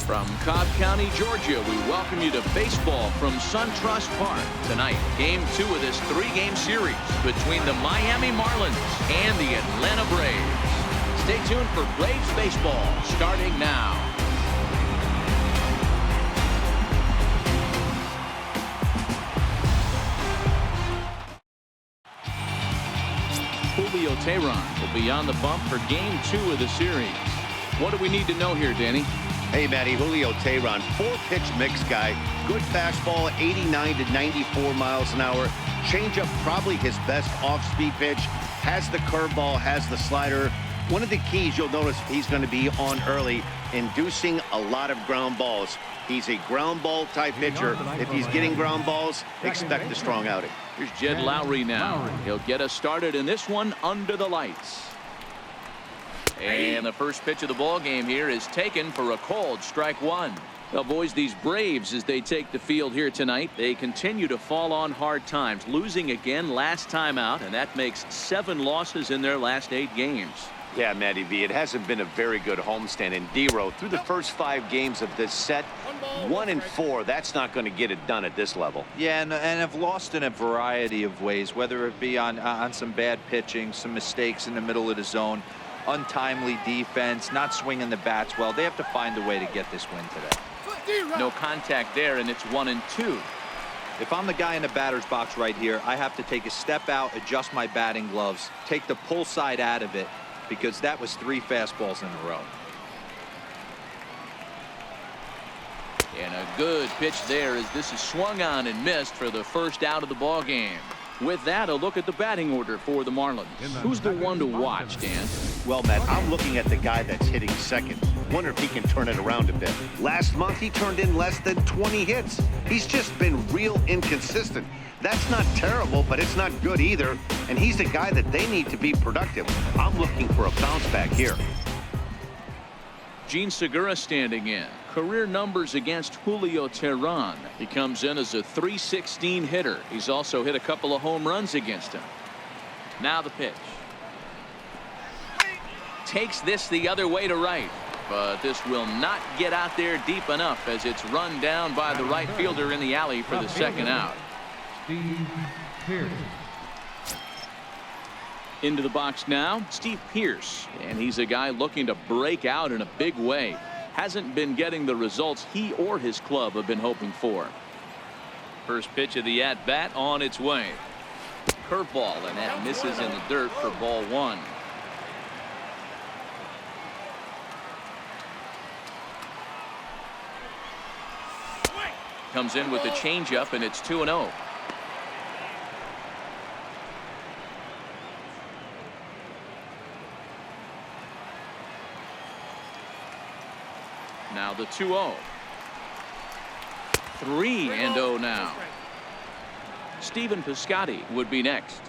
From Cobb County, Georgia, we welcome you to baseball from SunTrust Park. Tonight, Game 2 of this 3-game series between the Miami Marlins and the Atlanta Braves. Stay tuned for Braves baseball starting now. Julio Teheran will be on the bump for Game 2 of the series. What do we need to know here, Danny? Hey, Matty, Julio Teheran, 4-pitch mix guy. Good fastball, 89 to 94 miles an hour. Changeup, probably his best off-speed pitch. Has the curveball, has the slider. One of the keys you'll notice he's going to be on early, inducing a lot of ground balls. He's a ground ball type pitcher. If he's getting ground balls, expect a strong outing. Here's Jed Lowry now. He'll get us started in this one under the lights. And the first pitch of the ball game here is taken for a called strike one. Well, boys, these Braves, as they take the field here tonight, they continue to fall on hard times, losing again last time out, and that makes 7 losses in their last 8 games. Yeah, Matty V, it hasn't been a very good homestand. And D-Row, through the first 5 games of this set, 1-4, that's not going to get it done at this level. Yeah, and have lost in a variety of ways, whether it be on some bad pitching, some mistakes in the middle of the zone, untimely defense, not swinging the bats well. They have to find a way to get this win today. No contact there, and it's 1-2. If I'm the guy in the batter's box right here, I have to take a step out, adjust my batting gloves, take the pull side out of it, because that was 3 fastballs in a row. And a good pitch there as this is swung on and missed for the first out of the ball game. With that, a look at the batting order for the Marlins. Who's the one to watch, Dan? Well, Matt, I'm looking at the guy that's hitting second. Wonder if he can turn it around a bit. Last month, he turned in less than 20 hits. He's just been real inconsistent. That's not terrible, but it's not good either. And he's the guy that they need to be productive. I'm looking for a bounce back here. Gene Segura standing in. Career numbers against Julio Teheran. He comes in as a .316 hitter. He's also hit a couple of home runs against him. Now the pitch. Takes this the other way to right. But this will not get out there deep enough as it's run down by the right fielder in the alley for the second out. Into the box now, Steve Pearce. And he's a guy looking to break out in a big way. Hasn't been getting the results he or his club have been hoping for. First pitch of the at-bat on its way. Curveball, and that misses in the dirt for ball 1. Comes in with the changeup, and it's 2-0. Now the 2-0. 3-0 now. Stephen Piscotty would be next.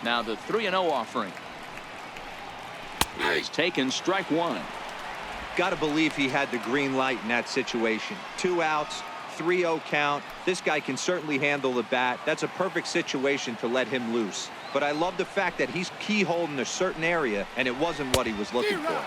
Now the 3-0 offering. Is taken, strike 1. Got to believe he had the green light in that situation. 2 outs, 3-0 count. This guy can certainly handle the bat. That's a perfect situation to let him loose. But I love the fact that he's keyholed in a certain area, and it wasn't what he was looking for.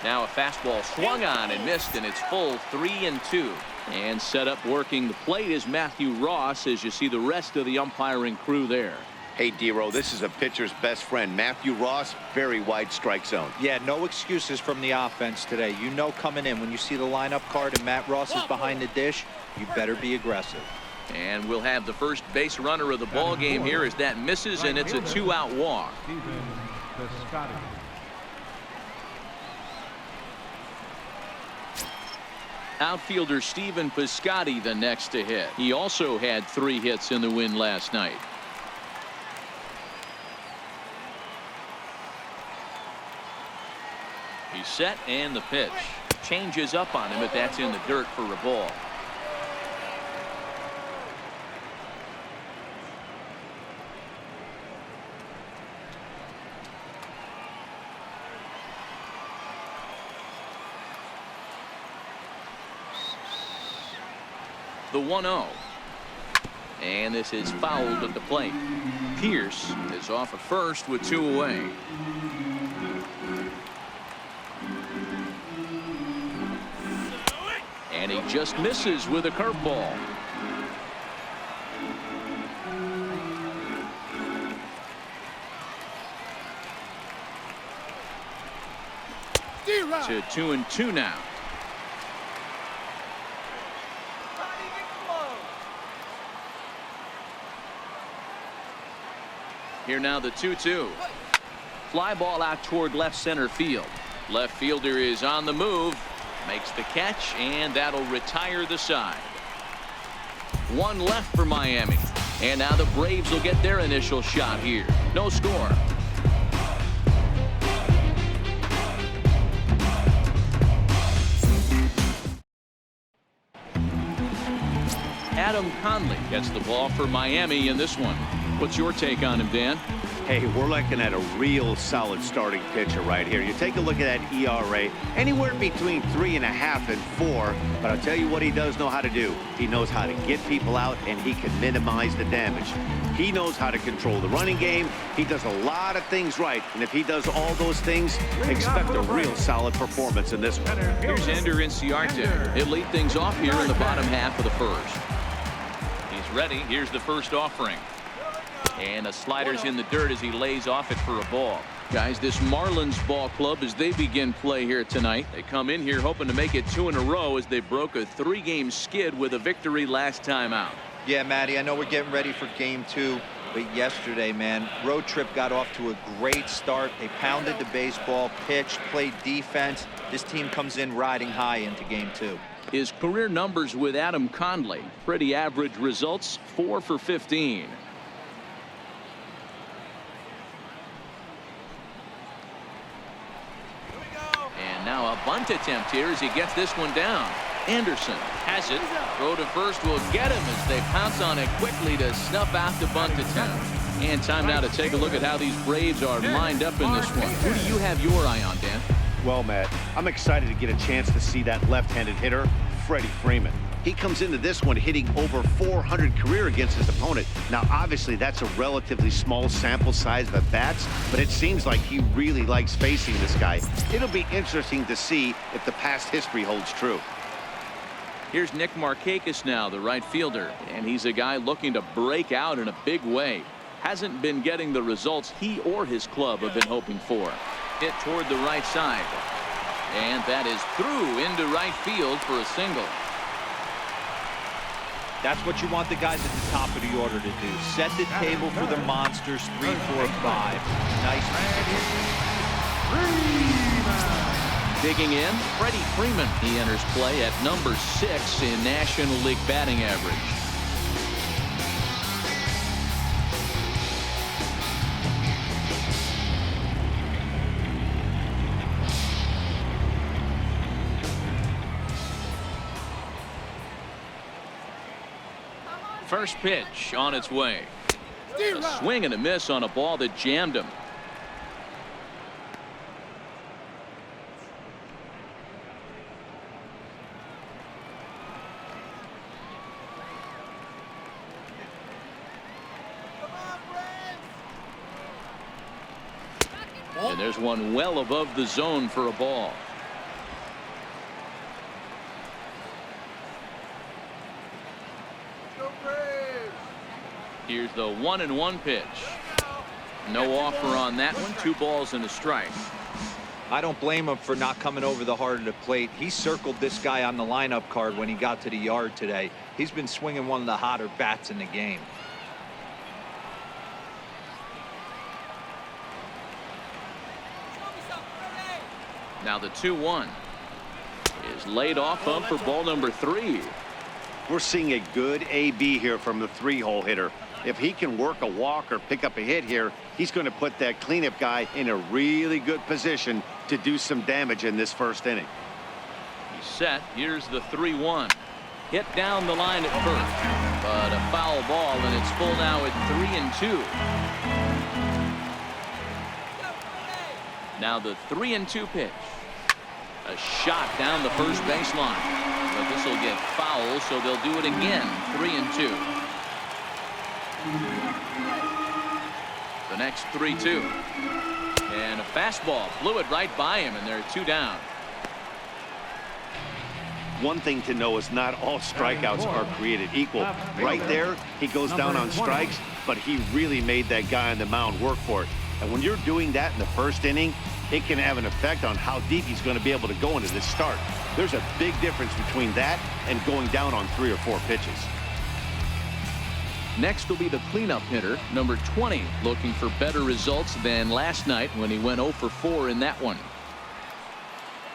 Now a fastball swung on and missed, and it's full 3-2. And set up working the plate is Matthew Ross, as you see the rest of the umpiring crew there. Hey, D-Row, this is a pitcher's best friend. Matthew Ross, very wide strike zone. Yeah, no excuses from the offense today. You know coming in, when you see the lineup card and Matt Ross is behind the dish, you better be aggressive. And we'll have the first base runner of the ball game here as that misses, and it's a 2-out walk. Outfielder Stephen Piscotty the next to hit. He also had 3 hits in the win last night. He's set, and the pitch changes up on him, but that's in the dirt for a ball. The 1-0. And this is fouled at the plate. Pierce is off at first with 2 away. And he just misses with a curveball. To 2-2 now. Here now the 2-2. Fly ball out toward left center field. Left fielder is on the move. Makes the catch, and that'll retire the side. 1 left for Miami. And now the Braves will get their initial shot here. No score. Adam Conley gets the ball for Miami in this one. What's your take on him, Dan? Hey, we're looking at a real solid starting pitcher right here. You take a look at that ERA, anywhere between 3.5 and 4. But I'll tell you what he does know how to do. He knows how to get people out, and he can minimize the damage. He knows how to control the running game. He does a lot of things right. And if he does all those things, expect a real solid performance in this one. Here's Ender Inciarte. He'll lead things off here in the bottom half of the first. He's ready. Here's the first offering. And a slider's in the dirt as he lays off it for a ball. Guys, this Marlins ball club, as they begin play here tonight, they come in here hoping to make it 2 in a row as they broke a 3-game skid with a victory last time out. Yeah, Matty, I know we're getting ready for game 2, but yesterday, man, road trip got off to a great start. They pounded the baseball, pitched, played defense. This team comes in riding high into game 2. His career numbers with Adam Conley, pretty average results, 4 for 15. And now a bunt attempt here as he gets this one down. Anderson has it. Throw to first will get him as they pounce on it quickly to snuff out the bunt attempt. And time now to take a look at how these Braves are lined up in this one. Who do you have your eye on, Dan? Well, Matt, I'm excited to get a chance to see that left-handed hitter, Freddie Freeman. He comes into this one hitting over 400 career against his opponent. Now, obviously, that's a relatively small sample size of at-bats, but it seems like he really likes facing this guy. It'll be interesting to see if the past history holds true. Here's Nick Markakis now, the right fielder, and he's a guy looking to break out in a big way. Hasn't been getting the results he or his club have been hoping for. Hit toward the right side, and that is through into right field for a single. That's what you want the guys at the top of the order to do. Set the table for the monsters. 3, 4, 5. Nice. Digging in, Freddie Freeman. He enters play at number 6 in National League batting average. First pitch on its way. A swing and a miss on a ball that jammed him. And there's one well above the zone for a ball. Here's the 1-1 pitch. No offer on that one. 2 balls and a strike. I don't blame him for not coming over the heart of the plate. He circled this guy on the lineup card when he got to the yard today. He's been swinging one of the hotter bats in the game. Now the 2-1 is laid off up for ball number 3. We're seeing a good AB here from the 3-hole hitter. If he can work a walk or pick up a hit here, he's going to put that cleanup guy in a really good position to do some damage in this first inning. He's set. Here's the 3-1. Hit down the line at first, but a foul ball, and it's full now at 3-2. Now the 3-2 pitch. A shot down the first baseline, but this will get foul, so they'll do it again. 3-2. The next 3-2. And a fastball blew it right by him, and they're 2 down. One thing to know is not all strikeouts are created equal. Right there, he goes down on strikes, but he really made that guy on the mound work for it. And when you're doing that in the first inning, it can have an effect on how deep he's going to be able to go into this start. There's a big difference between that and going down on 3 or 4 pitches. Next will be the cleanup hitter, number 20, looking for better results than last night when he went 0 for 4 in that one.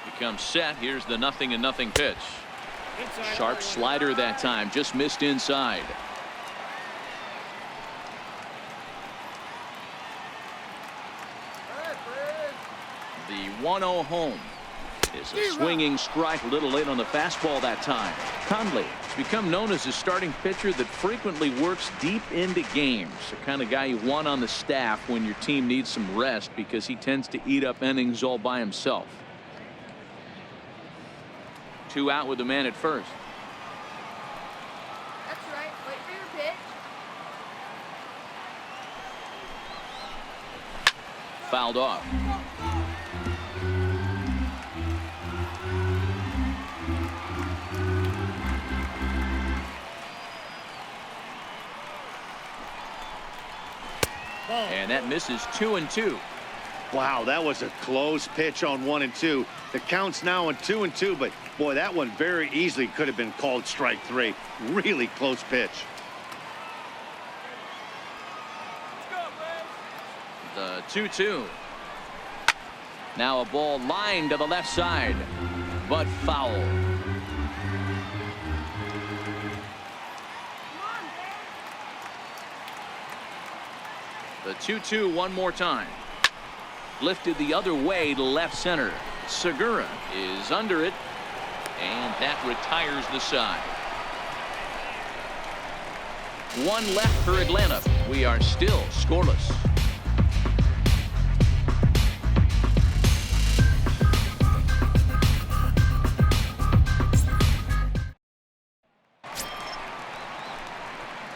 Becomes set. Here's the 0-0 pitch. Sharp slider that time, just missed inside. The 1-0 home is a swinging strike, a little late on the fastball that time. Conley has become known as a starting pitcher that frequently works deep into games. The kind of guy you want on the staff when your team needs some rest, because he tends to eat up innings all by himself. 2 out with the man at first. That's right. Wait for your pitch. Fouled off. And that misses 2-2. Wow, that was a close pitch on 1 and 2. The count's now on 2 and 2, but boy, that one very easily could have been called strike 3. Really close pitch. The 2-2. Now a ball lined to the left side, but foul. The 2-2 one more time. Lifted the other way to left center. Segura is under it, and that retires the side. 1 left for Atlanta. We are still scoreless.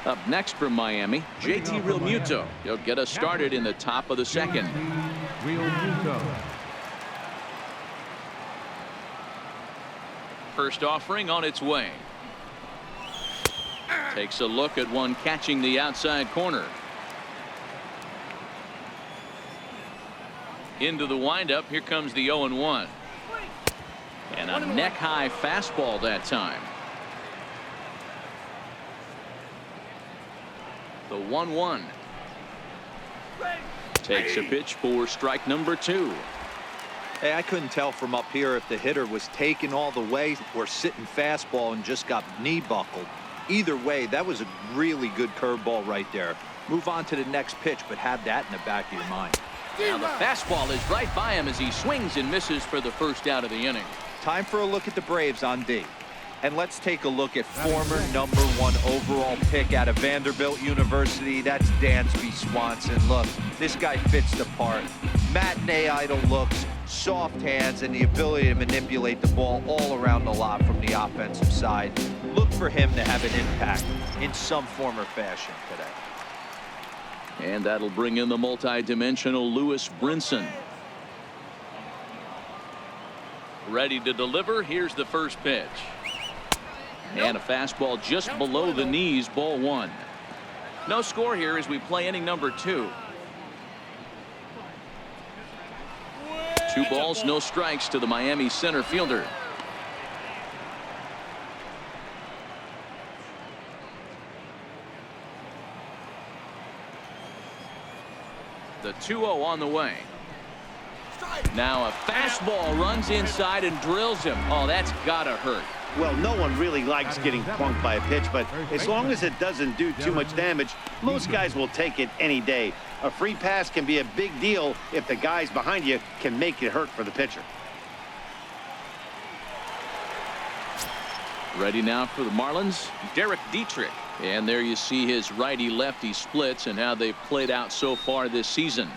Up next from Miami, JT Realmuto. He'll get us started in the top of the second. First offering on its way. Takes a look at one catching the outside corner. Into the windup. Here comes the 0-1. And a neck-high fastball that time. The 1-1. Takes a pitch for strike number 2. Hey, I couldn't tell from up here if the hitter was taken all the way or sitting fastball and just got knee buckled. Either way, that was a really good curveball right there. Move on to the next pitch, but have that in the back of your mind. Now the fastball is right by him as he swings and misses for the first out of the inning. Time for a look at the Braves on D. And let's take a look at former #1 overall pick out of Vanderbilt University. That's Dansby Swanson. Look, this guy fits the part. Matinee idol looks, soft hands, and the ability to manipulate the ball all around the lot from the offensive side. Look for him to have an impact in some form or fashion today. And that'll bring in the multi-dimensional Lewis Brinson. Ready to deliver. Here's the first pitch. And a fastball just below the knees, ball 1. No score here as we play inning number 2. 2 balls, no strikes to the Miami center fielder. The 2-0 on the way. Now a fastball runs inside and drills him. Oh, that's gotta hurt. Well, no one really likes getting plunked by a pitch, but as long as it doesn't do too much damage, most guys will take it any day. A free pass can be a big deal if the guys behind you can make it hurt for the pitcher. Ready now for the Marlins, Derek Dietrich. And there you see his righty-lefty splits and how they've played out so far this season.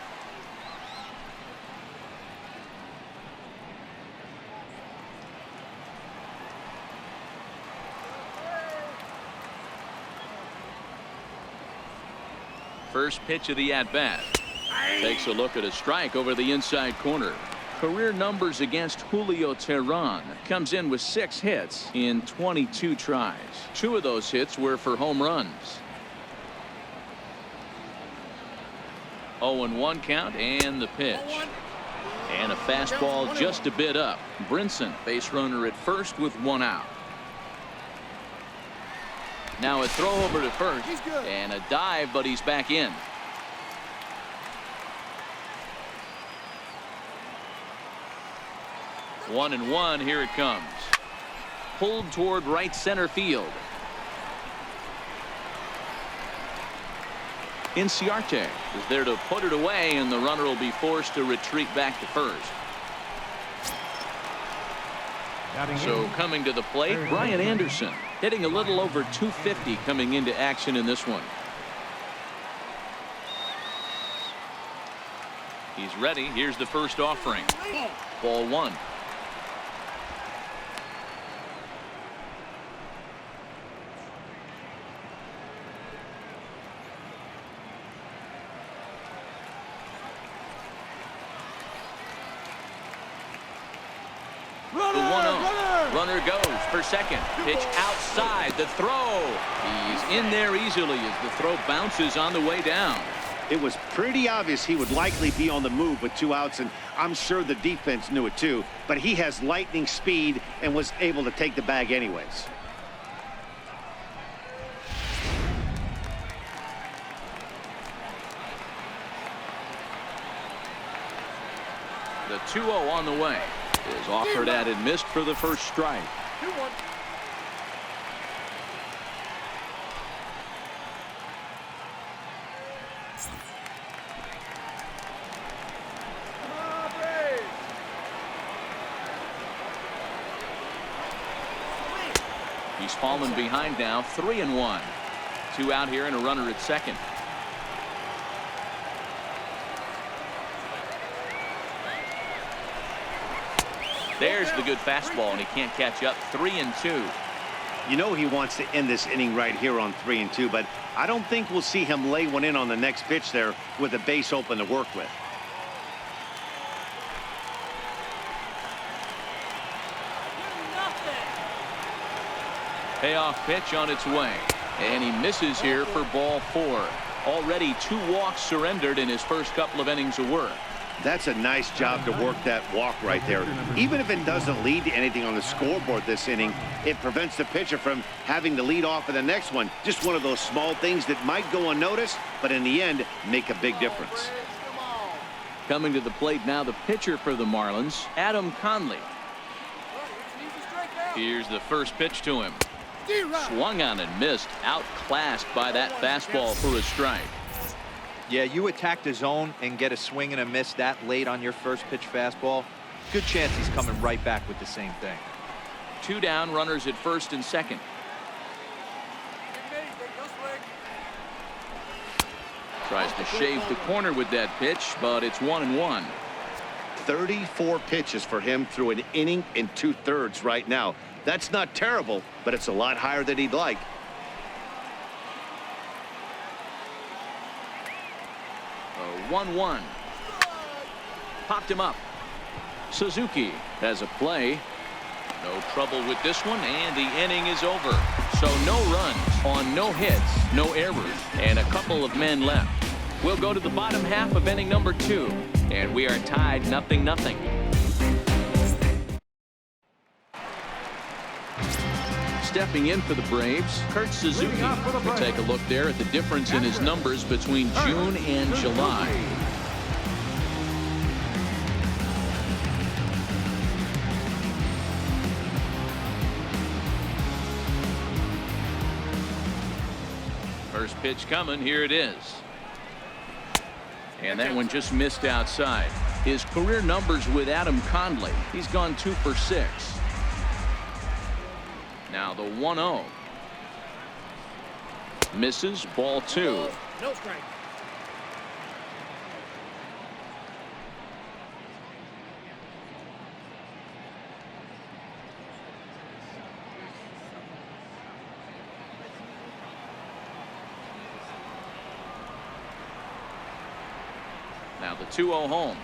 First pitch of the at-bat. Takes a look at a strike over the inside corner. Career numbers against Julio Teheran. Comes in with 6 hits in 22 tries. 2 of those hits were for home runs. 0-1 count and the pitch. And a fastball just a bit up. Brinson, base runner at first with 1 out. Now a throw over to first and a dive, but he's back in. One and one. Here it comes. Pulled toward right center field. Inciarte is there to put it away, and the runner will be forced to retreat back to first. So coming to the plate, Brian Anderson, hitting a little over 250 coming into action in this one. He's ready. Here's the first offering. Ball 1. Runner goes for second. Pitch outside. The throw. He's in there easily as the throw bounces on the way down. It was pretty obvious he would likely be on the move with 2 outs, and I'm sure the defense knew it too. But he has lightning speed and was able to take the bag anyways. The 2-0 on the way. Is offered at and missed for the first strike. 2-1. He's fallen behind now. 3-1. 2 out here and a runner at second. There's the good fastball, and he can't catch up. 3-2. You know he wants to end this inning right here on 3-2, but I don't think we'll see him lay one in on the next pitch there with a base open to work with. Payoff pitch on its way, and he misses here for ball 4. Already 2 walks surrendered in his first couple of innings of work. That's a nice job to work that walk right there. Even if it doesn't lead to anything on the scoreboard this inning, it prevents the pitcher from having to lead off in the next one. Just one of those small things that might go unnoticed, but in the end, make a big difference. Coming to the plate now, the pitcher for the Marlins, Adam Conley. Here's the first pitch to him. Swung on and missed. Outclassed by that fastball for a strike. Yeah, you attack the zone and get a swing and a miss that late on your first pitch fastball. Good chance he's coming right back with the same thing. 2 down, runners at first and second. Tries to shave the corner with that pitch, but it's 1-1. 34 pitches for him through an inning and 2/3 right now. That's not terrible, but it's a lot higher than he'd like. 1-1. Popped him up. Suzuki has a play. No trouble with this one, and the inning is over. So no runs on no hits, no errors, and a couple of men left. We'll go to the bottom half of inning number 2, and we are tied 0-0. Stepping in for the Braves, Kurt Suzuki. We take a look there at the difference in his numbers between June and July. First pitch coming. Here it is. And that one just missed outside. His career numbers with Adam Conley. He's gone 2 for 6. Now the 1-0. Misses. Ball 2. No strike. Now the 2-0 home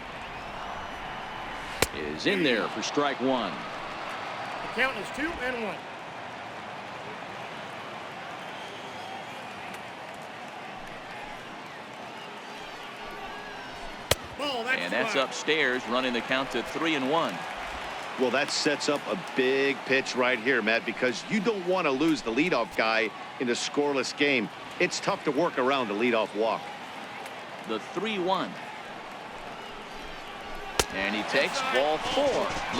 is in there for strike one. The count is 2-1. And that's upstairs, running the count to 3-1. Well, that sets up a big pitch right here, Matt, because you don't want to lose the leadoff guy in a scoreless game. It's tough to work around a leadoff walk. The 3-1. And he takes ball 4.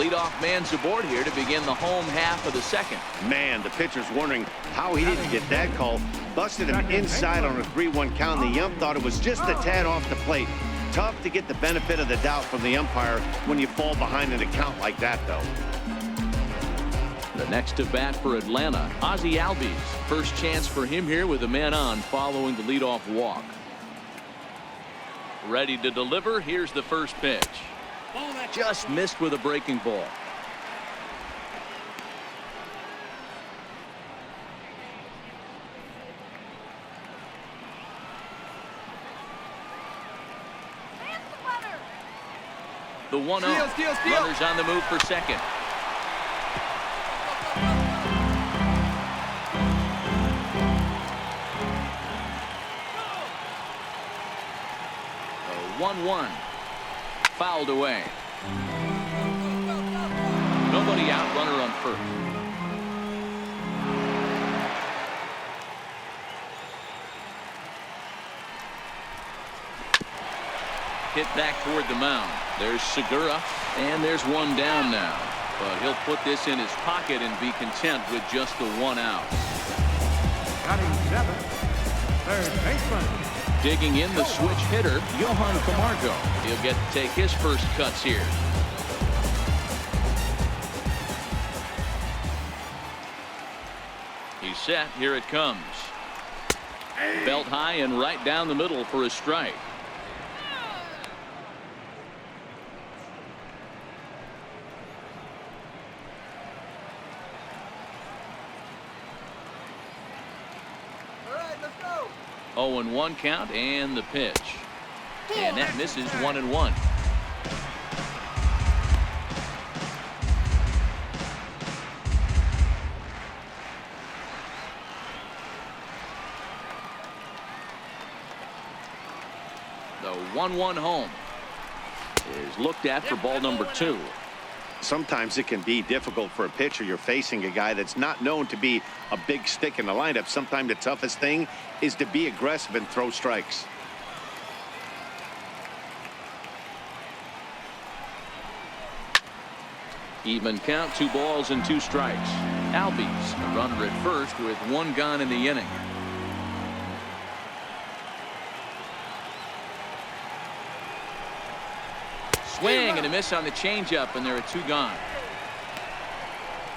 Leadoff man's aboard here to begin the home half of the second. Man, the pitcher's wondering how he didn't get that call. Busted him inside on a 3-1 count. The ump thought it was just a tad off the plate. Tough to get the benefit of the doubt from the umpire when you fall behind in a count like that, though. The next to bat for Atlanta, Ozzie Albies. First chance for him here with a man on following the leadoff walk. Ready to deliver. Here's the first pitch. Just missed with a breaking ball. The 1-0. Runners on the move for second. The 1-1. Fouled away. Nobody out, runner on first. Hit back toward the mound. There's Segura, and there's one down now. But he'll put this in his pocket and be content with just the 1 out. Batting 7th, third baseman. Digging in the switch hitter, Johan Camargo. He'll get to take his first cuts here. He's set. Here it comes. Belt high and right down the middle for a strike. All right, let's go. 0-1 count and the pitch. And that misses 1-1. The 1-1 home is looked at for ball number 2. Sometimes it can be difficult for a pitcher. You're facing a guy that's not known to be a big stick in the lineup. Sometimes the toughest thing is to be aggressive and throw strikes. Even count, 2 balls and 2 strikes. Albies, a runner at first with 1 gone in the inning. Swing and a miss on the changeup, and there are 2 gone.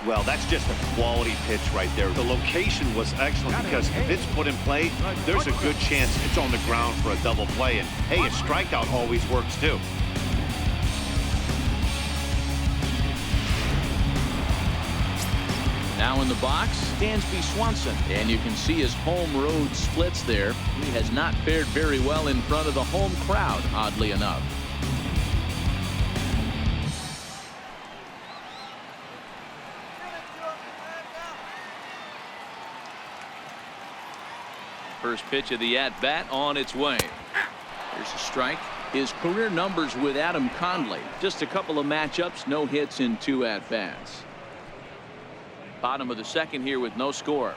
Well, that's just a quality pitch right there. The location was excellent because if it's put in play, there's a good chance it's on the ground for a double play. And hey, a strikeout always works too. Now in the box, Dansby Swanson, and you can see his home road splits there. He has not fared very well in front of the home crowd, oddly enough. First pitch of the at-bat on its way. Here's a strike. His career numbers with Adam Conley. Just a couple of matchups, no hits in 2 at-bats. Bottom of the second here with no score.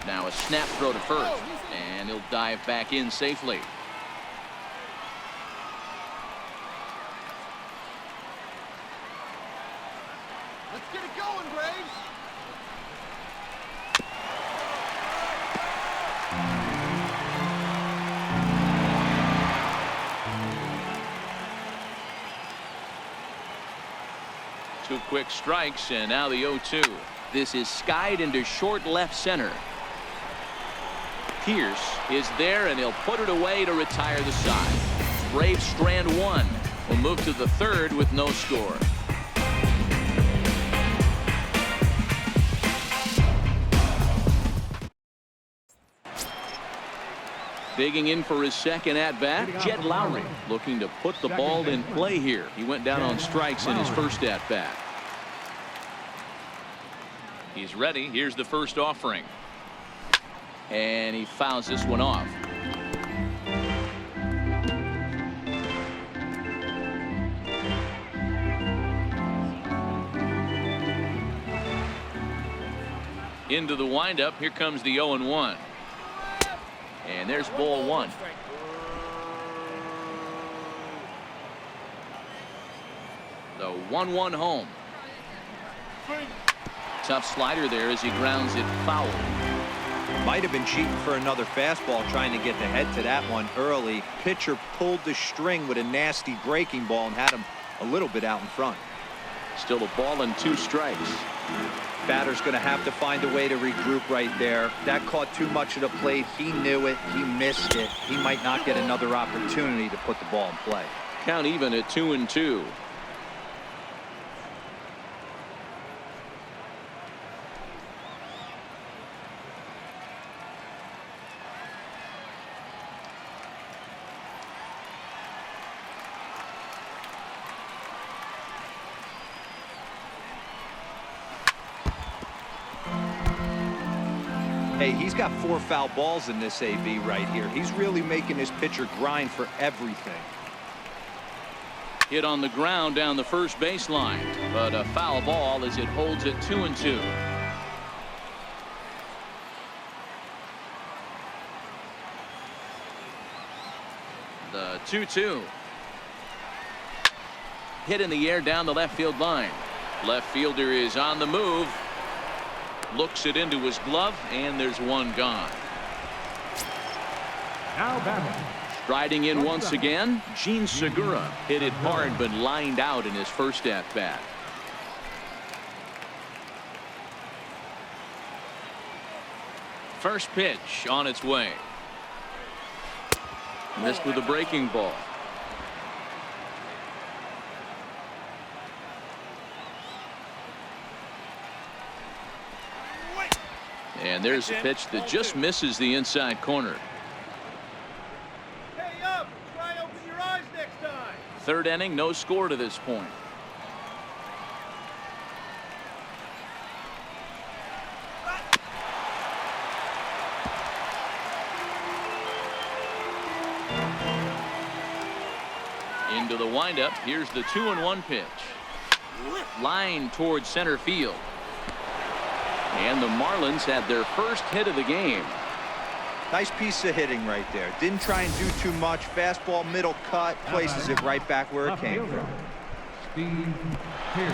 Now a snap throw to first, and he'll dive back in safely. Let's get it going, Braves. Two quick strikes, and now the 0-2. This is skied into short left center. Pierce is there, and he'll put it away to retire the side. Braves strand 1. Will move to the 3rd with no score. Digging in for his second at-bat, Jed Lowry, looking to put the ball in play here. He went down on strikes in his first at-bat. He's ready. Here's the first offering. And he fouls this one off. Into the windup. Here comes the 0-1. And there's ball one. The 1-1 home. Tough slider there as he grounds it foul. Might have been cheating for another fastball, trying to get the head to that one early. Pitcher pulled the string with a nasty breaking ball and had him a little bit out in front. Still a ball and 2 strikes. Batter's going to have to find a way to regroup right there. That caught too much of the plate. He knew it. He missed it. He might not get another opportunity to put the ball in play. Count even at 2-2. Hey, he's got 4 foul balls in this AB right here. He's really making his pitcher grind for everything. Hit on the ground down the first baseline, but a foul ball as it holds it 2-2. The 2-2. Hit in the air down the left field line. Left fielder is on the move. Looks it into his glove, and there's one gone. Now batting. Striding in once again, Gene Segura hit it hard but lined out in his first at-bat. First pitch on its way. Missed with a breaking ball. And there's a pitch that just misses the inside corner. Hey, up! Try open your eyes next time. Third inning, no score to this point. Into the windup. Here's the 2-1 pitch. Line towards center field. And the Marlins had their first hit of the game. Nice piece of hitting right there. Didn't try and do too much. Fastball, middle cut, places it right back where it came from. Steve Pearce.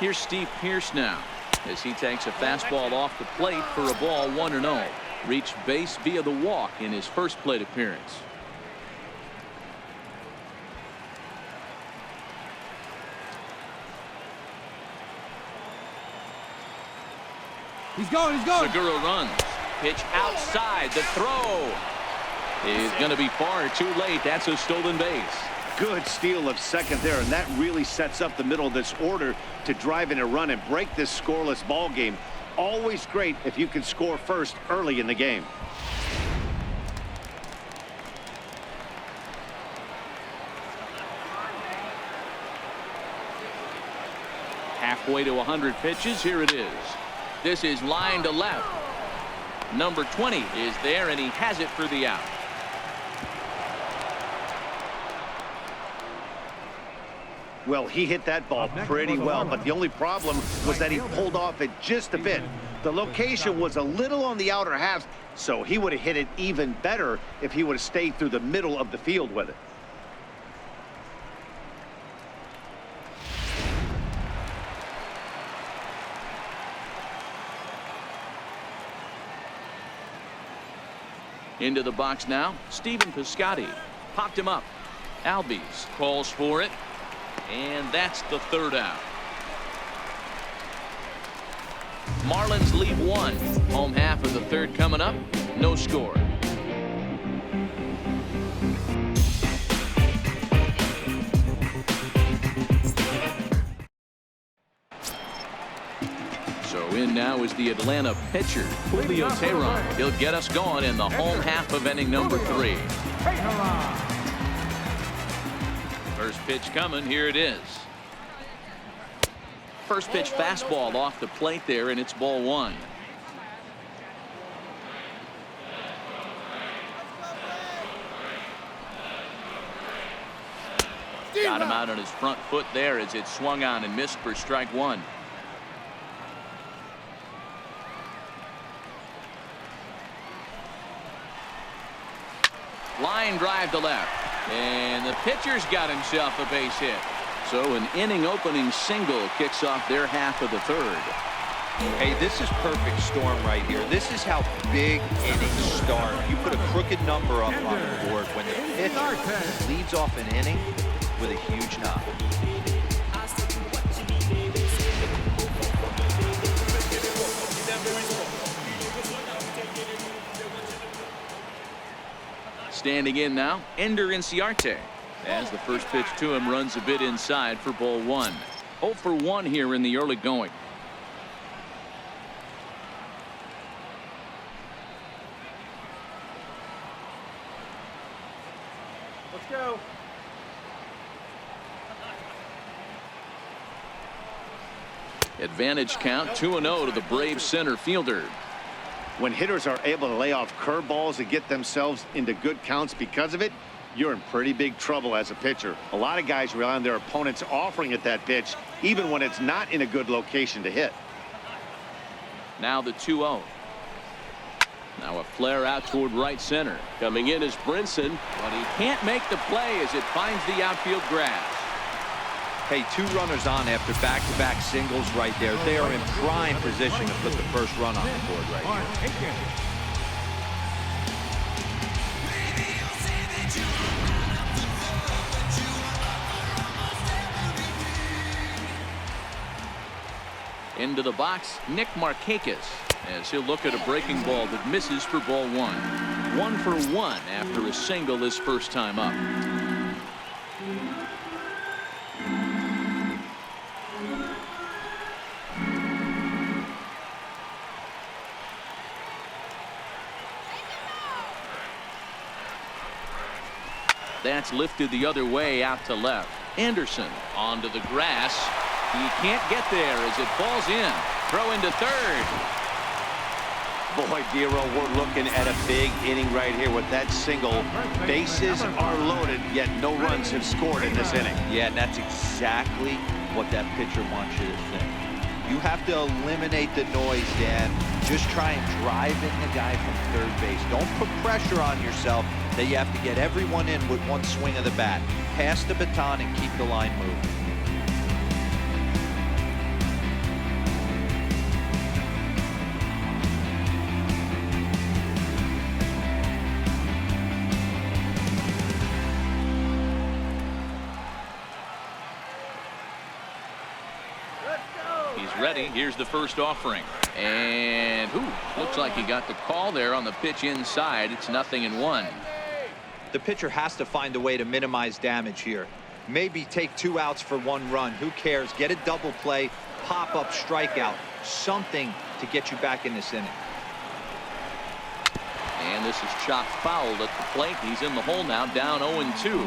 Here's Steve Pearce now as he takes a fastball off the plate for a ball 1-0. Reached base via the walk in his first plate appearance. He's going. Segura runs. Pitch outside. The throw is going to be far too late. That's a stolen base. Good steal of second there, and that really sets up the middle of this order to drive in a run and break this scoreless ball game. Always great if you can score first early in the game. Halfway to 100 pitches. Here it is. This is line to left. Number 20 is there, and he has it for the out. Well, he hit that ball pretty well, but the only problem was that he pulled off it just a bit. The location was a little on the outer half, so he would have hit it even better if he would have stayed through the middle of the field with it. Into the box now, Stephen Piscotty popped him up. Albies calls for it. And that's the third out. Marlins lead 1. Home half of the third coming up. No score. now is the Atlanta pitcher, Julio Teheran. He'll get us going in the home half of inning number 3. First pitch coming. Here it is. First pitch fastball off the plate there, and it's ball 1. Got him out on his front foot there as it swung on and missed for strike 1. Line drive to left. And the pitcher's got himself a base hit. So an inning opening single kicks off their half of the 3rd. Hey, this is perfect storm right here. This is how big innings start. You put a crooked number up on the board when the pitcher leads off an inning with a huge knock. Standing in now, Ender Inciarte. As the first pitch to him runs a bit inside for ball 1. 0 for 1 here in the early going. Let's go. Advantage count 2-0 to the Braves center fielder. When hitters are able to lay off curveballs and get themselves into good counts because of it, you're in pretty big trouble as a pitcher. A lot of guys rely on their opponents offering at that pitch, even when it's not in a good location to hit. Now the 2-0. Now a flare out toward right center. Coming in is Brinson, but he can't make the play as it finds the outfield grass. Hey, 2 runners on after back-to-back singles right there. They are in prime position to put the first run on the board right here. Into the box, Nick Markakis, as he'll look at a breaking ball that misses for ball 1. 1 for 1 after a single his first time up. That's lifted the other way out to left. Anderson onto the grass. He can't get there as it falls in. Throw into third. Boy, Dero, we're looking at a big inning right here with that single. Bases are loaded, yet no runs have scored in this inning. Yeah, and that's exactly what that pitcher wants you to think. You have to eliminate the noise, Dan. Just try and drive in the guy from third base. Don't put pressure on yourself that you have to get everyone in with one swing of the bat. Pass the baton and keep the line moving. Ready. Here's the first offering. And looks like he got the call there on the pitch inside. It's 0-1. The pitcher has to find a way to minimize damage here. Maybe take 2 outs for 1 run. Who cares? Get a double play, pop up, strikeout, something to get you back in this inning. And this is chopped foul at the plate. He's in the hole now, down 0-2.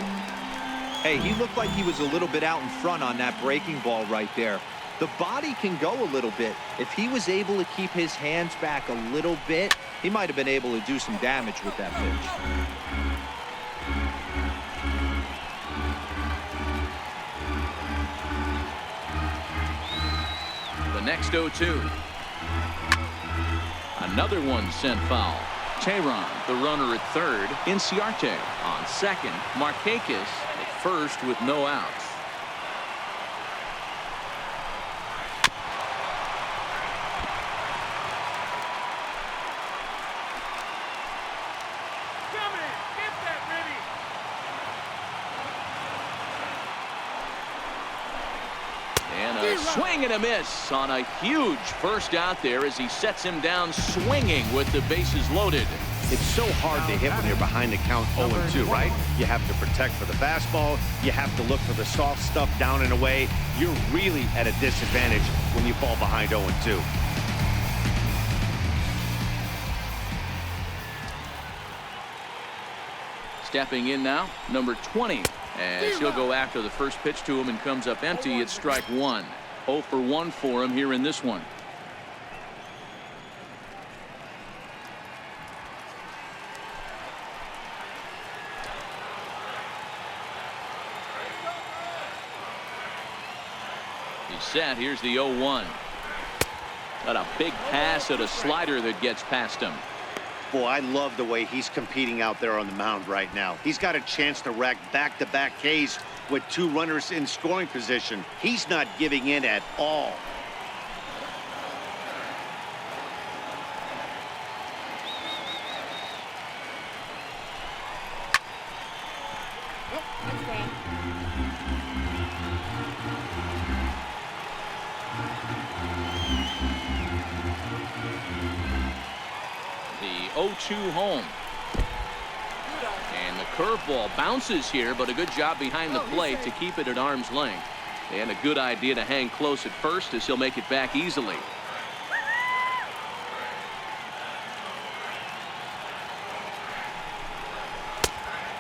Hey, he looked like he was a little bit out in front on that breaking ball right there. The body can go a little bit. If he was able to keep his hands back a little bit, he might have been able to do some damage with that pitch. The next 0-2. Another one sent foul. Teheran, the runner at third. Inciarte on second. Markakis at first with no outs. Swing and a miss on a huge first out there as he sets him down swinging with the bases loaded. It's so hard to hit when you're behind the count 0-2, right? You have to protect for the fastball. You have to look for the soft stuff down and away. You're really at a disadvantage when you fall behind 0-2. Stepping in now, number 20. As he'll go after the first pitch to him and comes up empty. It's strike one. 0 for 1 for him here in this one. He's set. Here's the 0-1. Got a big pass at a slider that gets past him. Boy, I love the way he's competing out there on the mound right now. He's got a chance to rack back-to-back Ks with 2 runners in scoring position. He's not giving in at all. The 0-2 home. And the curveball bounces here, but a good job behind the plate to keep it at arm's length. And a good idea to hang close at first as he'll make it back easily.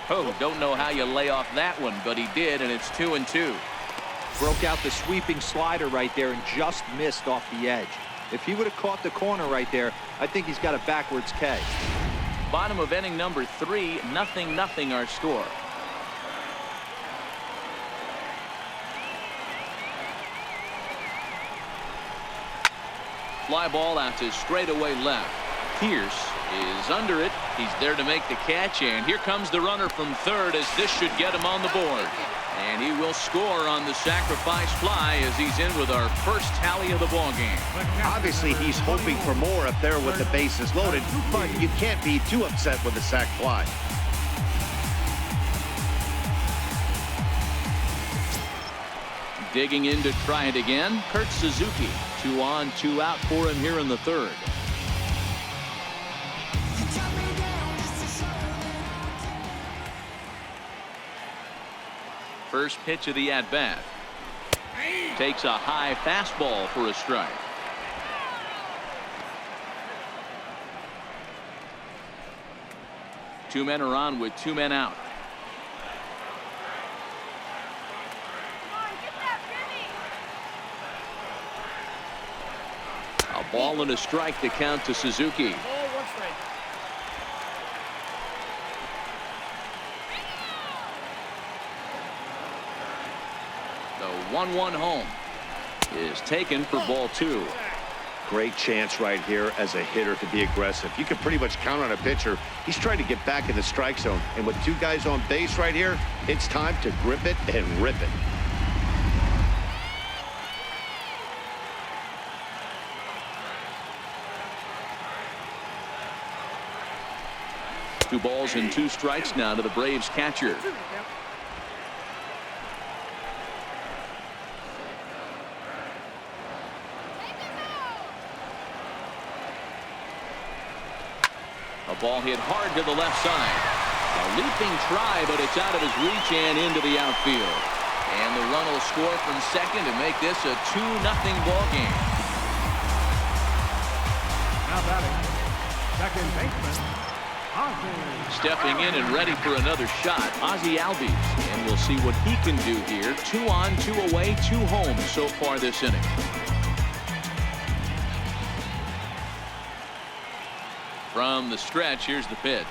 Oh, don't know how you lay off that one, but he did, and it's 2-2. Broke out the sweeping slider right there and just missed off the edge. If he would have caught the corner right there, I think he's got a backwards K. Bottom of inning number 3, 0-0 our score. Fly ball out to straightaway left. Pierce is under it. He's there to make the catch, and here comes the runner from third as this should get him on the board. And he will score on the sacrifice fly as he's in with our first tally of the ball game. Obviously, he's hoping for more up there with the bases loaded, but you can't be too upset with the sac fly. Digging in to try it again, Kurt Suzuki. 2 on, 2 out for him here in the third. First pitch of the at-bat. Takes a high fastball for a strike. Two men are on with 2 men out. A ball and a strike to count to Suzuki. The 1-1 home is taken for ball 2. Great chance right here as a hitter to be aggressive. You can pretty much count on a pitcher. He's trying to get back in the strike zone. And with 2 guys on base right here, it's time to grip it and rip it. Two balls and 2 strikes now to the Braves catcher. A ball hit hard to the left side. A leaping try, but it's out of his reach and into the outfield. And the run will score from second to make this a 2-0 ball game. Now batting, second baseman, Ozzie. Stepping in and ready for another shot, Ozzie Albies. And we'll see what he can do here. 2 on, 2 away, 2 home so far this inning. From the stretch, here's the pitch.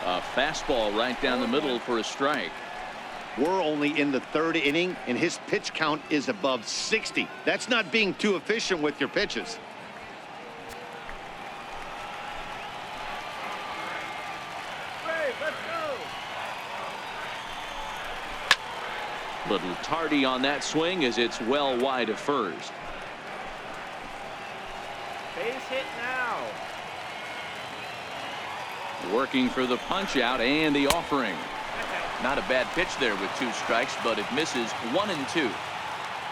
A fastball right down the middle for a strike. We're only in the 3rd inning, and his pitch count is above 60. That's not being too efficient with your pitches. Let's go. Little tardy on that swing as it's well wide of first. Base hit now. Working for the punch out and the offering. Not a bad pitch there with 2 strikes, but it misses 1 and 2.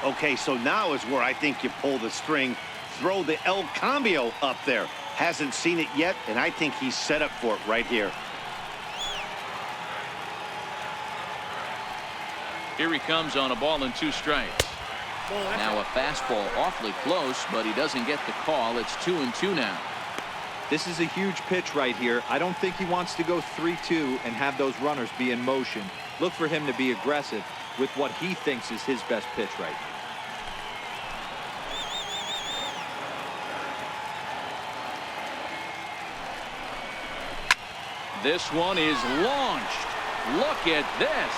Okay, so now is where I think you pull the string. Throw the El Cambio up there. Hasn't seen it yet, and I think he's set up for it right here. Here he comes on a ball and 2 strikes. Now a fastball awfully close, but he doesn't get the call. It's 2-2 now. This is a huge pitch right here. I don't think he wants to go 3-2 and have those runners be in motion. Look for him to be aggressive with what he thinks is his best pitch right now. This one is launched. Look at this.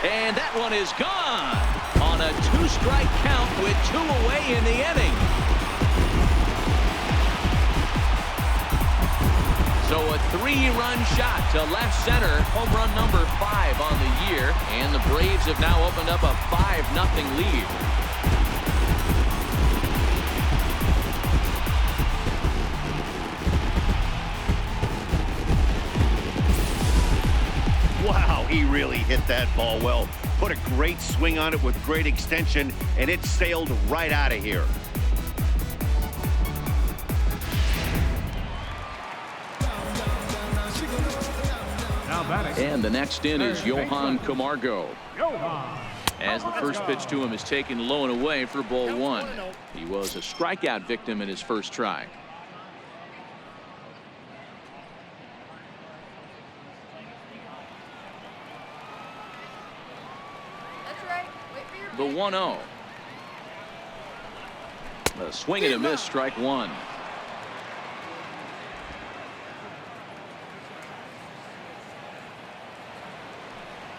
And that one is gone on a 2-strike count with 2 away in the inning. So a 3-run shot to left center, home run number 5 on the year, and the Braves have now opened up a 5-0 lead. Wow, he really hit that ball well. Put a great swing on it with great extension, and it sailed right out of here. And the next in is Johan Camargo. As the first pitch to him is taken low and away for ball 1. He was a strikeout victim in his first try. The 1-0. A swing and a miss, strike 1.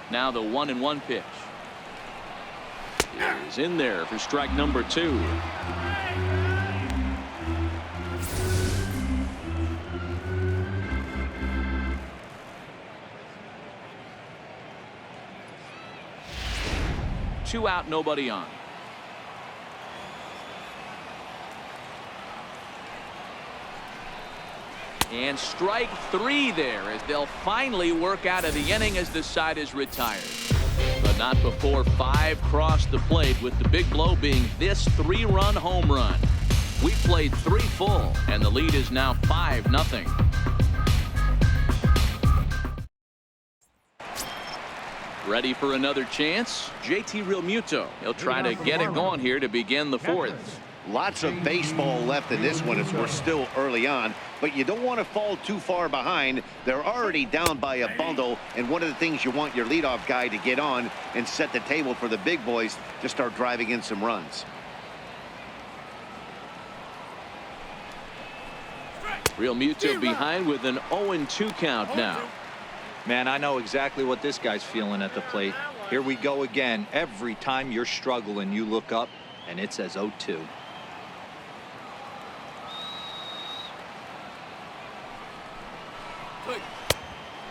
Now the 1-1 pitch is in there for strike number 2. Two out, nobody on. And strike 3 there as they'll finally work out of the inning as the side is retired. But not before 5 crossed the plate, with the big blow being this 3-run home run. We played 3 full, and the lead is now 5-0. Ready for another chance? JT Realmuto. He'll try to get it going here to begin the 4th. Lots of baseball left in this one as we're still early on, but you don't want to fall too far behind. They're already down by a bundle, and one of the things you want your leadoff guy to get on and set the table for the big boys to start driving in some runs. Realmuto behind with an 0-2 count now. Man, I know exactly what this guy's feeling at the plate. Here we go again. Every time you're struggling, you look up and it says 0-2.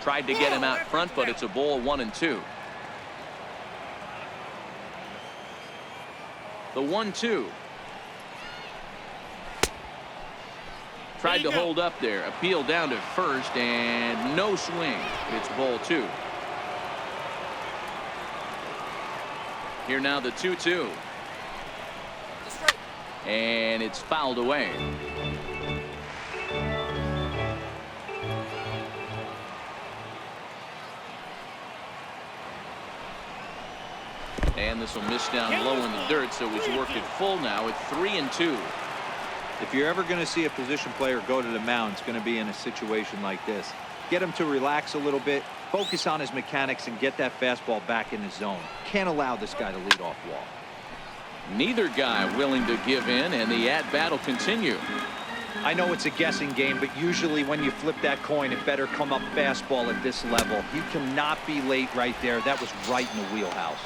Tried to get him out front, but it's a ball, 1-2. The 1-2. Tried to hold up there. Appeal down to first, and no swing. It's ball 2. Here now the 2-2. And it's fouled away. And this will miss down low in the dirt, so he's worked it full now at 3-2. If you're ever going to see a position player go to the mound, it's going to be in a situation like this. Get him to relax a little bit, focus on his mechanics, and get that fastball back in his zone. Can't allow this guy to lead off walk. Neither guy willing to give in, and the at-bat will continue. I know it's a guessing game, but usually when you flip that coin, it better come up fastball at this level. He cannot be late right there. That was right in the wheelhouse.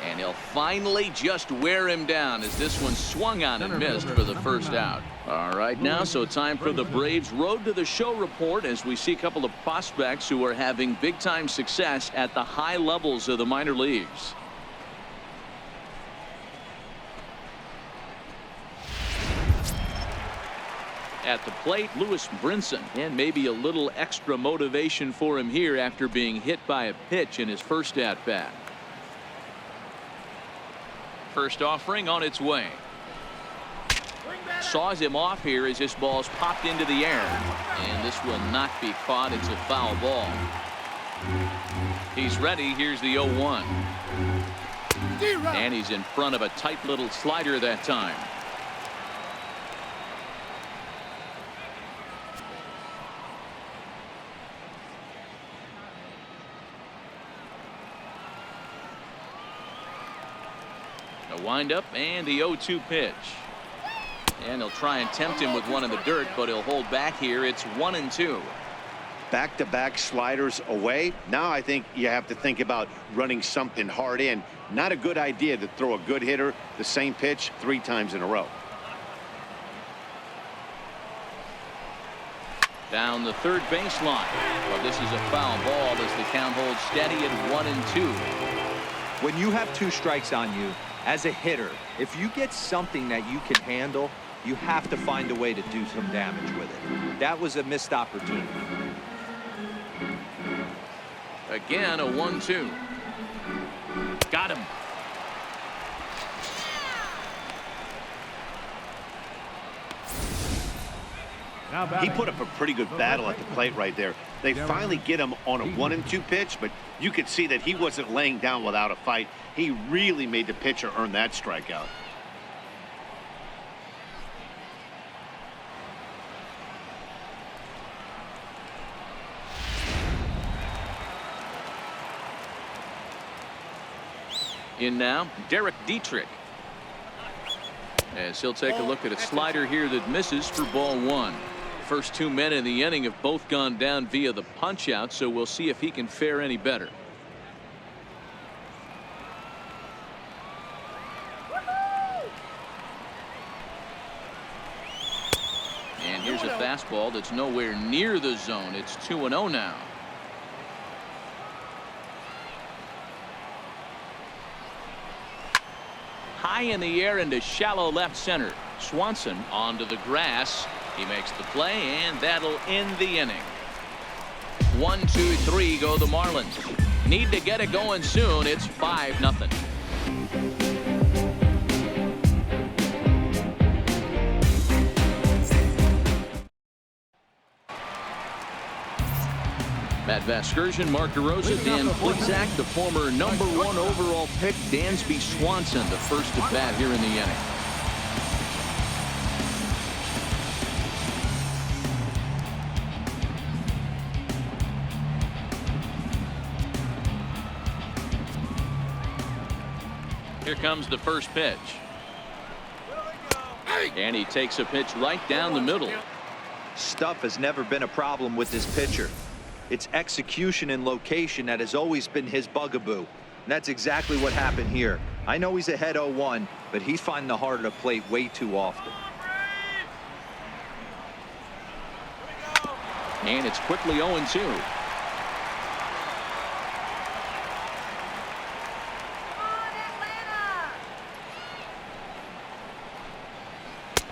And he'll finally just wear him down as this one swung on and missed for the first out. All right, now, so time for the Braves Road to the Show report as we see a couple of prospects who are having big-time success at the high levels of the minor leagues. At the plate, Lewis Brinson, and maybe a little extra motivation for him here after being hit by a pitch in his first at-bat. First offering on its way. Saws him off here as this ball's popped into the air. And this will not be caught. It's a foul ball. He's ready. Here's the 0-1. And he's in front of a tight little slider that time. The windup and the 0-2 pitch. And they'll try and tempt him with one in the dirt, but he'll hold back here. It's 1-2. Back-to-back sliders away. Now I think you have to think about running something hard in. Not a good idea to throw a good hitter the same pitch 3 times in a row. Down the third baseline. Well, this is a foul ball as the count holds steady at 1-2. When you have 2 strikes on you, as a hitter, if you get something that you can handle, you have to find a way to do some damage with it. That was a missed opportunity. Again, a 1-2. Got him. He put up a pretty good battle at the plate right there. They finally get him on a 1-2 pitch, but you could see that he wasn't laying down without a fight. He really made the pitcher earn that strikeout. In now, Derek Dietrich. As he'll take a look at a slider here that misses for ball 1. First 2 men in the inning have both gone down via the punch out, so we'll see if he can fare any better. And here's a fastball that's nowhere near the zone. It's 2-0 now. High in the air into shallow left center. Swanson onto the grass. He makes the play, and that'll end the inning. 1, 2, 3 go the Marlins. Need to get it going soon. It's 5-0. Matt Vasgersian, Mark DeRosa, Dan Plesac, the former #1 overall pick, Dansby Swanson, the first at bat here in the inning. Here comes the first pitch. And he takes a pitch right down the middle. Stuff has never been a problem with this pitcher. It's execution and location that has always been his bugaboo. And that's exactly what happened here. I know he's ahead 0-1, but he's finding the heart of the plate way too often. And it's quickly 0-2.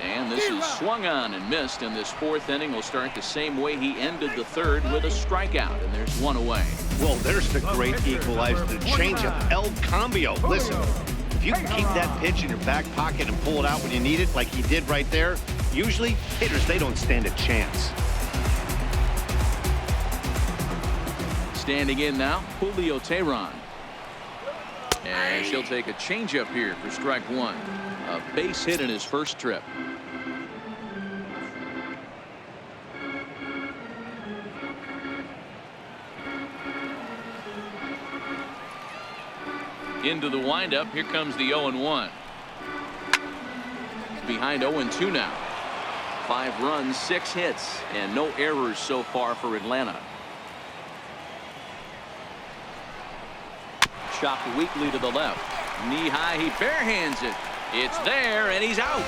And this is swung on and missed, and this 4th inning will start the same way he ended the 3rd, with a strikeout, and there's 1 away. Well, there's the great equalizer, the changeup, El Cambio. Listen, if you can keep that pitch in your back pocket and pull it out when you need it, like he did right there, usually hitters, they don't stand a chance. Standing in now, Julio Teheran. And she'll take a changeup here for strike 1. A base hit in his first trip. Into the windup. Here comes the 0-1. Behind 0-2 now. 5 runs, 6 hits, and no errors so far for Atlanta. Chopped weakly to the left. Knee high, he barehands it. It's there, and he's out.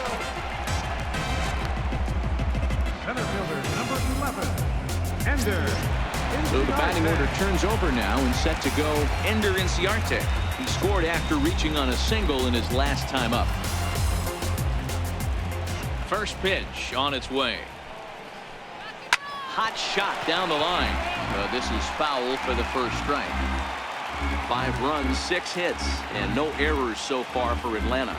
Center fielder number 11, Ender. So the batting order turns over now, and set to go Ender Inciarte. He scored after reaching on a single in his last time up. First pitch on its way. Hot shot down the line. This is foul for the first strike. 5 runs, 6 hits, and no errors so far for Atlanta.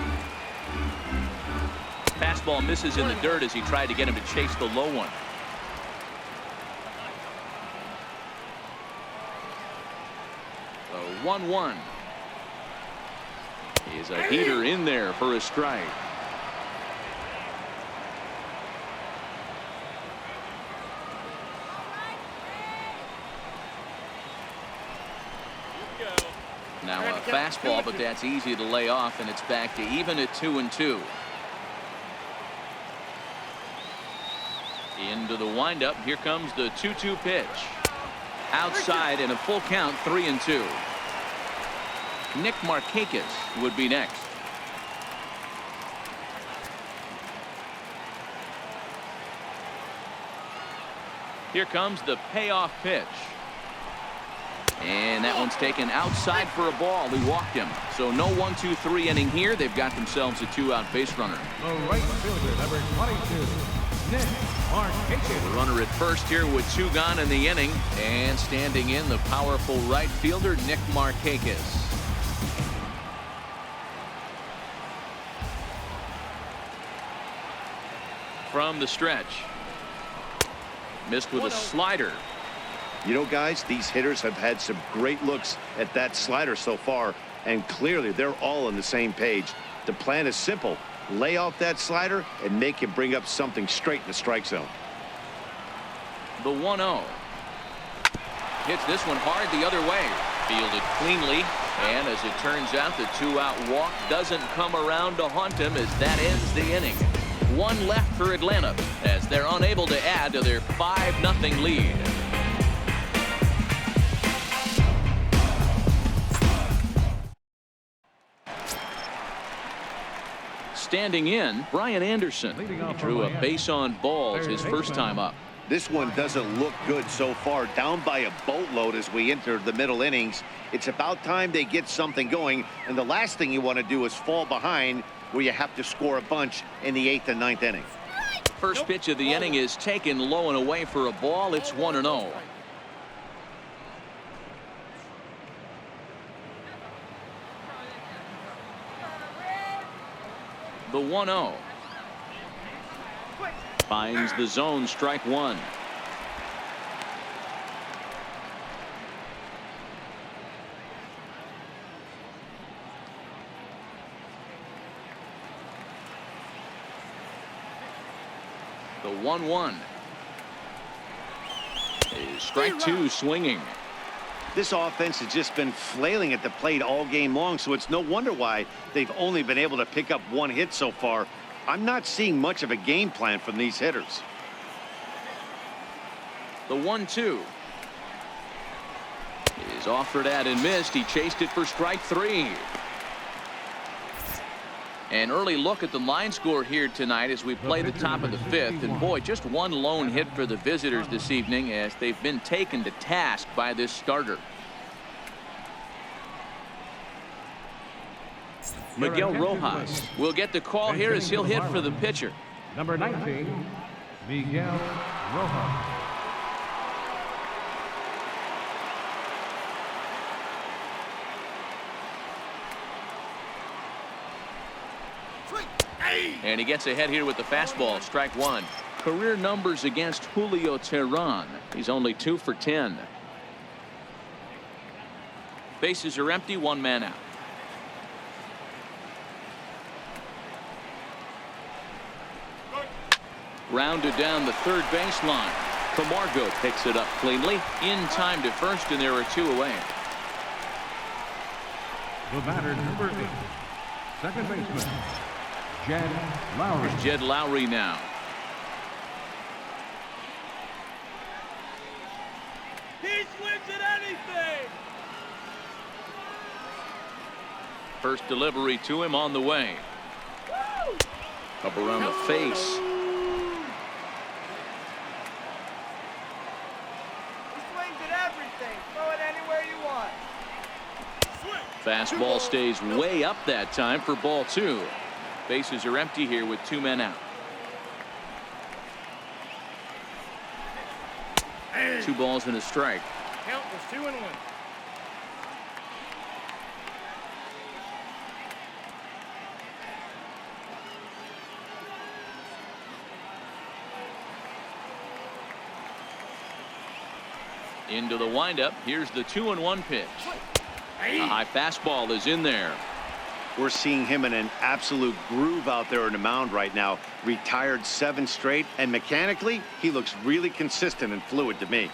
Fastball misses in the dirt as he tried to get him to chase the low one. The 1-1. Is a heater in there for a strike. Now a fastball, but that's easy to lay off, and it's back to even at 2-2. Into the windup. Here comes the 2-2 pitch. Outside and a full count, 3-2. Nick Markakis would be next. Here comes the payoff pitch. And that one's taken outside for a ball. He walked him. So no 1-2-3 inning here. They've got themselves a 2-out base runner. The right fielder, number 22, Nick Markakis. The runner at first here with 2 gone in the inning. And standing in, the powerful right fielder, Nick Markakis. From the stretch. Missed with a slider. You know, guys, these hitters have had some great looks at that slider so far, and clearly they're all on the same page. The plan is simple. Lay off that slider and make him bring up something straight in the strike zone. The 1-0. Hits this one hard the other way. Fielded cleanly, and as it turns out, the 2-out walk doesn't come around to haunt him as that ends the inning. 1 left for Atlanta as they're unable to add to their 5-0 lead. Standing in, Brian Anderson. He drew a base on balls his first time up. This one doesn't look good so far. Down by a boatload as we enter the middle innings. It's about time they get something going, and the last thing you want to do is fall behind where you have to score a bunch in the 8th and 9th inning. First pitch of the inning is taken low and away for a ball. It's 1-0. The 1-0. Finds the zone, strike 1. The 1-1 is strike 2, swinging. This offense has just been flailing at the plate all game long, so it's no wonder why they've only been able to pick up 1 hit so far. I'm not seeing much of a game plan from these hitters. The 1-2 is offered at and missed. He chased it for strike 3. An early look at the line score here tonight as we play the top of the 5th. And boy, just 1 lone hit for the visitors this evening as they've been taken to task by this starter. Miguel Rojas will get the call here as he'll hit for the pitcher. Number 19, Miguel Rojas. And he gets ahead here with the fastball, strike 1. Career numbers against Julio Teheran. He's only 2 for 10. Bases are empty, 1 man out. Rounded down the 3rd baseline. Camargo picks it up cleanly. In time to first, and there are 2 away. The batter, number 8, second baseman, Jed Lowry. Here's Jed Lowry now. He swings at anything. First delivery to him on the way. Up around the face. He swings at everything. Throw it anywhere you want. Fastball stays way up that time for ball 2. Bases are empty here with 2 men out. 2 balls and a strike. Count was 2-1. Into the windup. Here's the 2-1 pitch. A high fastball is in there. We're seeing him in an absolute groove out there on the mound right now. Retired 7 straight, and mechanically, he looks really consistent and fluid to me.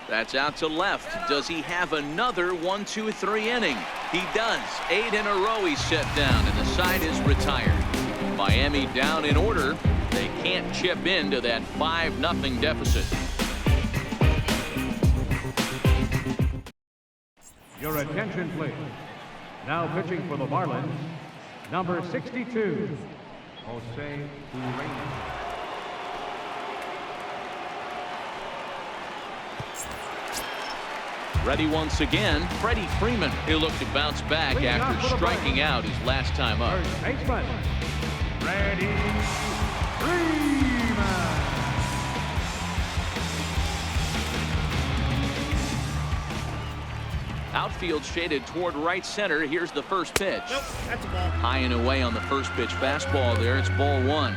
That's out to left. Does he have another 1-2-3 inning? He does. 8 in a row he's set down, and the side is retired. Miami down in order. They can't chip into that 5-0 deficit. Your attention, please. Now pitching for the Marlins, number 62, Jose Urena. Ready once again, Freddie Freeman. He'll look to bounce back after striking out his last time up. First baseman, Freddie Freeman. Outfield shaded toward right center. Here's the first pitch. Nope, that's a ball. High and away on the first pitch fastball there. It's ball 1.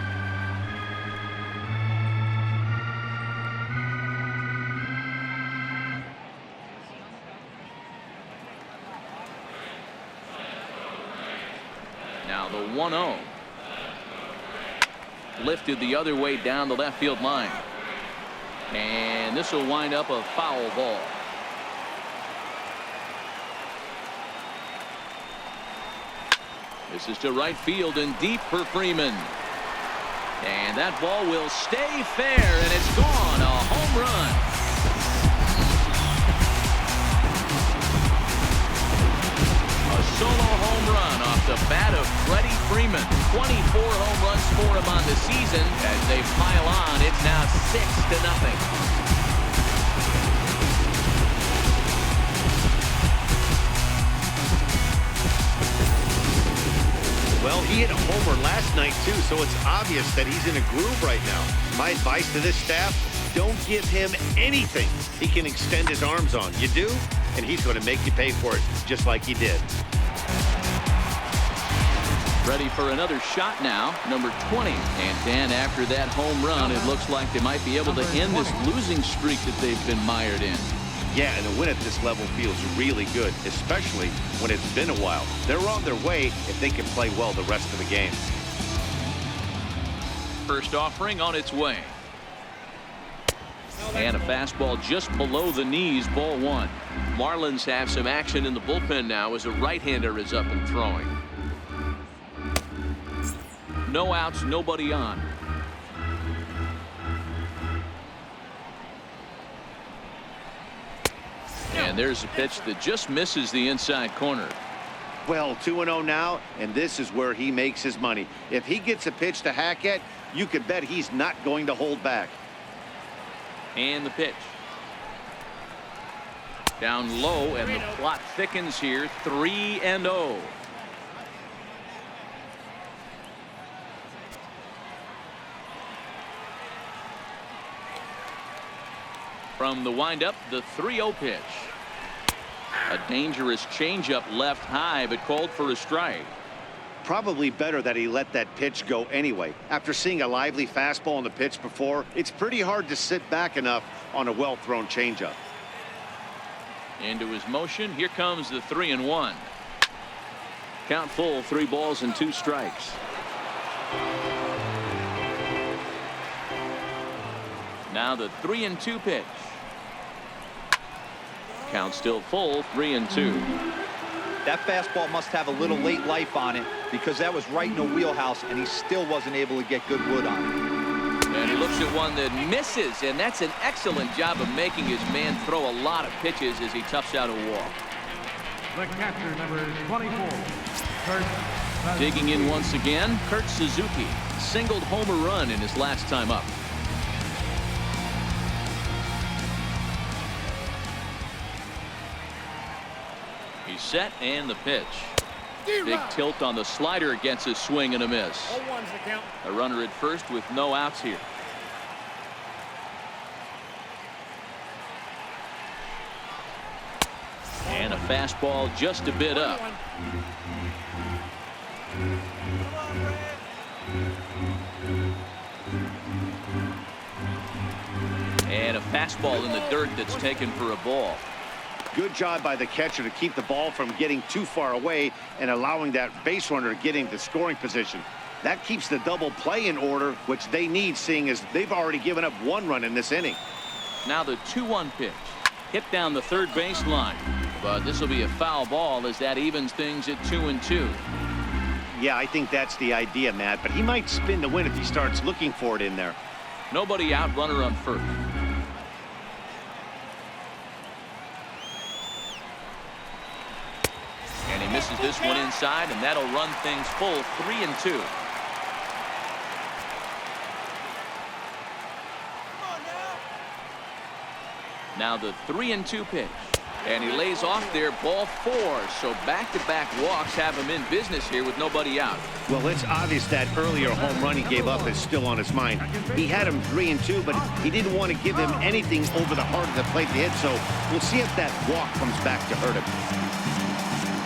Now the 1-0. Lifted the other way down the left field line. And this will wind up a foul ball. This is to right field and deep for Freeman. And that ball will stay fair, and it's gone. A home run. A solo home run off the bat of Freddie Freeman. 24 home runs for him on the season. As they pile on, it's now 6-0. Well, he hit a homer last night, too, so it's obvious that he's in a groove right now. My advice to this staff, don't give him anything he can extend his arms on. You do, and he's going to make you pay for it, just like he did. Ready for another shot now, number 20. And Dan, after that home run, it looks like they might be able to end this losing streak that they've been mired in. Yeah, and a win at this level feels really good, especially when it's been a while. They're on their way if they can play well the rest of the game. First offering on its way. And a fastball just below the knees, ball 1. Marlins have some action in the bullpen now as a right-hander is up and throwing. No outs, nobody on. And there's a pitch that just misses the inside corner. Well, 2-0 now, and this is where he makes his money. If he gets a pitch to hack at, you could bet he's not going to hold back. And the pitch. Down low, and the plot thickens here. 3-0. From the windup, the 3-0 pitch. A dangerous changeup left high, but called for a strike. Probably better that he let that pitch go anyway. After seeing a lively fastball on the pitch before, it's pretty hard to sit back enough on a well-thrown changeup. Into his motion. Here comes the 3-1. Count full, 3 balls and 2 strikes. Now the 3-2 pitch. Count still full, 3-2. That fastball must have a little late life on it because that was right in the wheelhouse and he still wasn't able to get good wood on it. And he looks at one that misses, and that's an excellent job of making his man throw a lot of pitches as he toughs out a walk. The catcher, number 24, Kurt. Digging in once again, Kurt Suzuki. Singled homer run in his last time up. He's set, and the pitch. Big tilt on the slider against his swing and a miss. 0-1's the count. A runner at first with no outs here. And a fastball just a bit up. And a fastball in the dirt that's taken for a ball. Good job by the catcher to keep the ball from getting too far away and allowing that base runner to get into scoring position. That keeps the double play in order, which they need, seeing as they've already given up 1 run in this inning. Now the 2-1 pitch. Hit down the third base line. But this will be a foul ball as that evens things at 2-2. Yeah, I think that's the idea, Matt. But he might spin the win if he starts looking for it in there. Nobody out, runner on first. And he misses this one inside, and that'll run things full 3-2. Now the 3-2 pitch. And he lays off there, ball 4. So back-to-back walks have him in business here with nobody out. Well, it's obvious that earlier home run he gave up is still on his mind. He had him 3-2, but he didn't want to give him anything over the heart of the plate to hit. So we'll see if that walk comes back to hurt him.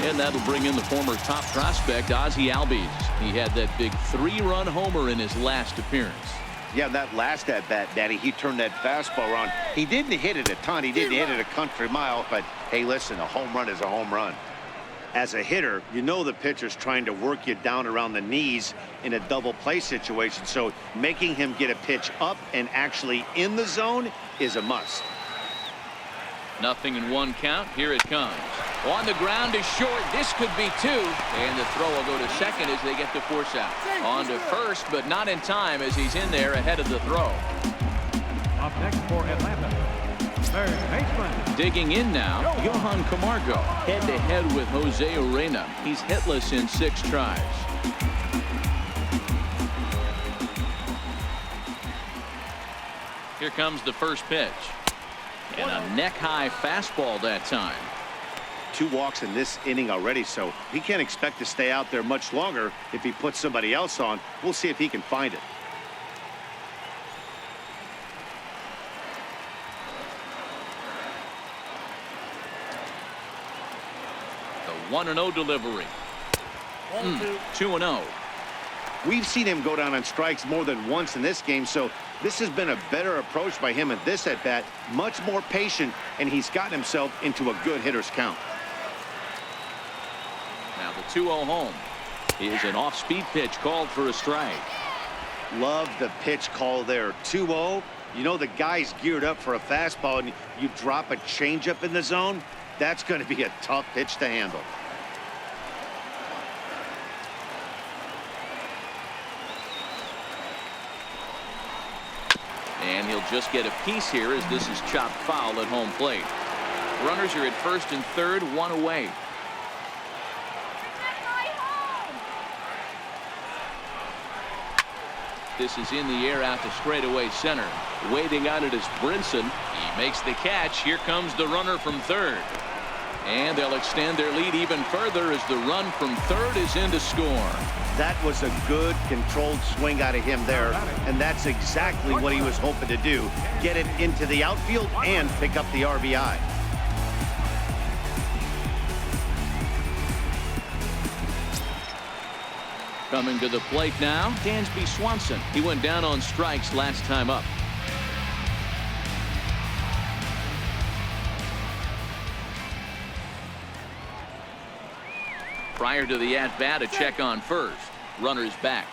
And that'll bring in the former top prospect, Ozzie Albies. He had that big 3-run homer in his last appearance. Yeah, that last at-bat, Daddy, he turned that fastball around. He didn't hit it a ton. He didn't hit it a country mile. But, hey, listen, a home run is a home run. As a hitter, you know the pitcher's trying to work you down around the knees in a double play situation. So making him get a pitch up and actually in the zone is a must. 0-1 count. Here it comes. On the ground is short. This could be 2. And the throw will go to second as they get the force out. On to first, but not in time as he's in there ahead of the throw. Up next for Atlanta, third baseman. Digging in now, Johan Camargo. Head-to-head with Jose Urena. He's hitless in 6 tries. Here comes the first pitch. And a neck-high fastball that time. 2 walks in this inning already, so he can't expect to stay out there much longer if he puts somebody else on. We'll see if he can find it. The 1-0 delivery. 2-0. We've seen him go down on strikes more than once in this game, so this has been a better approach by him at this at-bat. Much more patient, and he's gotten himself into a good hitter's count. Now the 2-0 home is an off-speed pitch called for a strike. Love the pitch call there. 2-0. You know the guy's geared up for a fastball, and you drop a changeup in the zone. That's going to be a tough pitch to handle. And he'll just get a piece here as this is chopped foul at home plate. Runners are at first and third, 1 away. This is in the air out to straightaway center. Waiting on it is Brinson. He makes the catch. Here comes the runner from third. And they'll extend their lead even further as the run from third is in to score. That was a good controlled swing out of him there, and that's exactly what he was hoping to do. Get it into the outfield and pick up the RBI. Coming to the plate now, Dansby Swanson. He went down on strikes last time up. Prior to the at-bat, a check on first. Runner's back.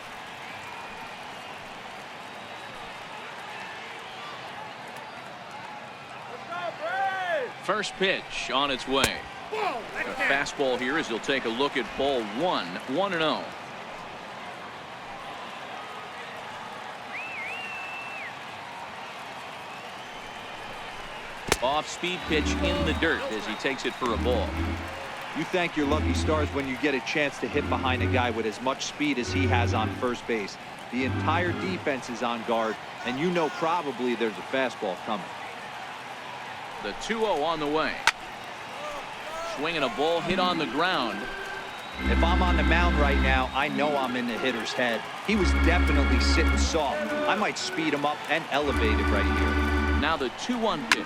First pitch on its way. A fastball here as he'll take a look at ball 1. 1-0. Off-speed pitch in the dirt as he takes it for a ball. You thank your lucky stars when you get a chance to hit behind a guy with as much speed as he has on first base. The entire defense is on guard, and you know probably there's a fastball coming. The 2-0 on the way. Swinging a ball hit on the ground. If I'm on the mound right now, I know I'm in the hitter's head. He was definitely sitting soft. I might speed him up and elevate it right here. Now the 2-1 pitch.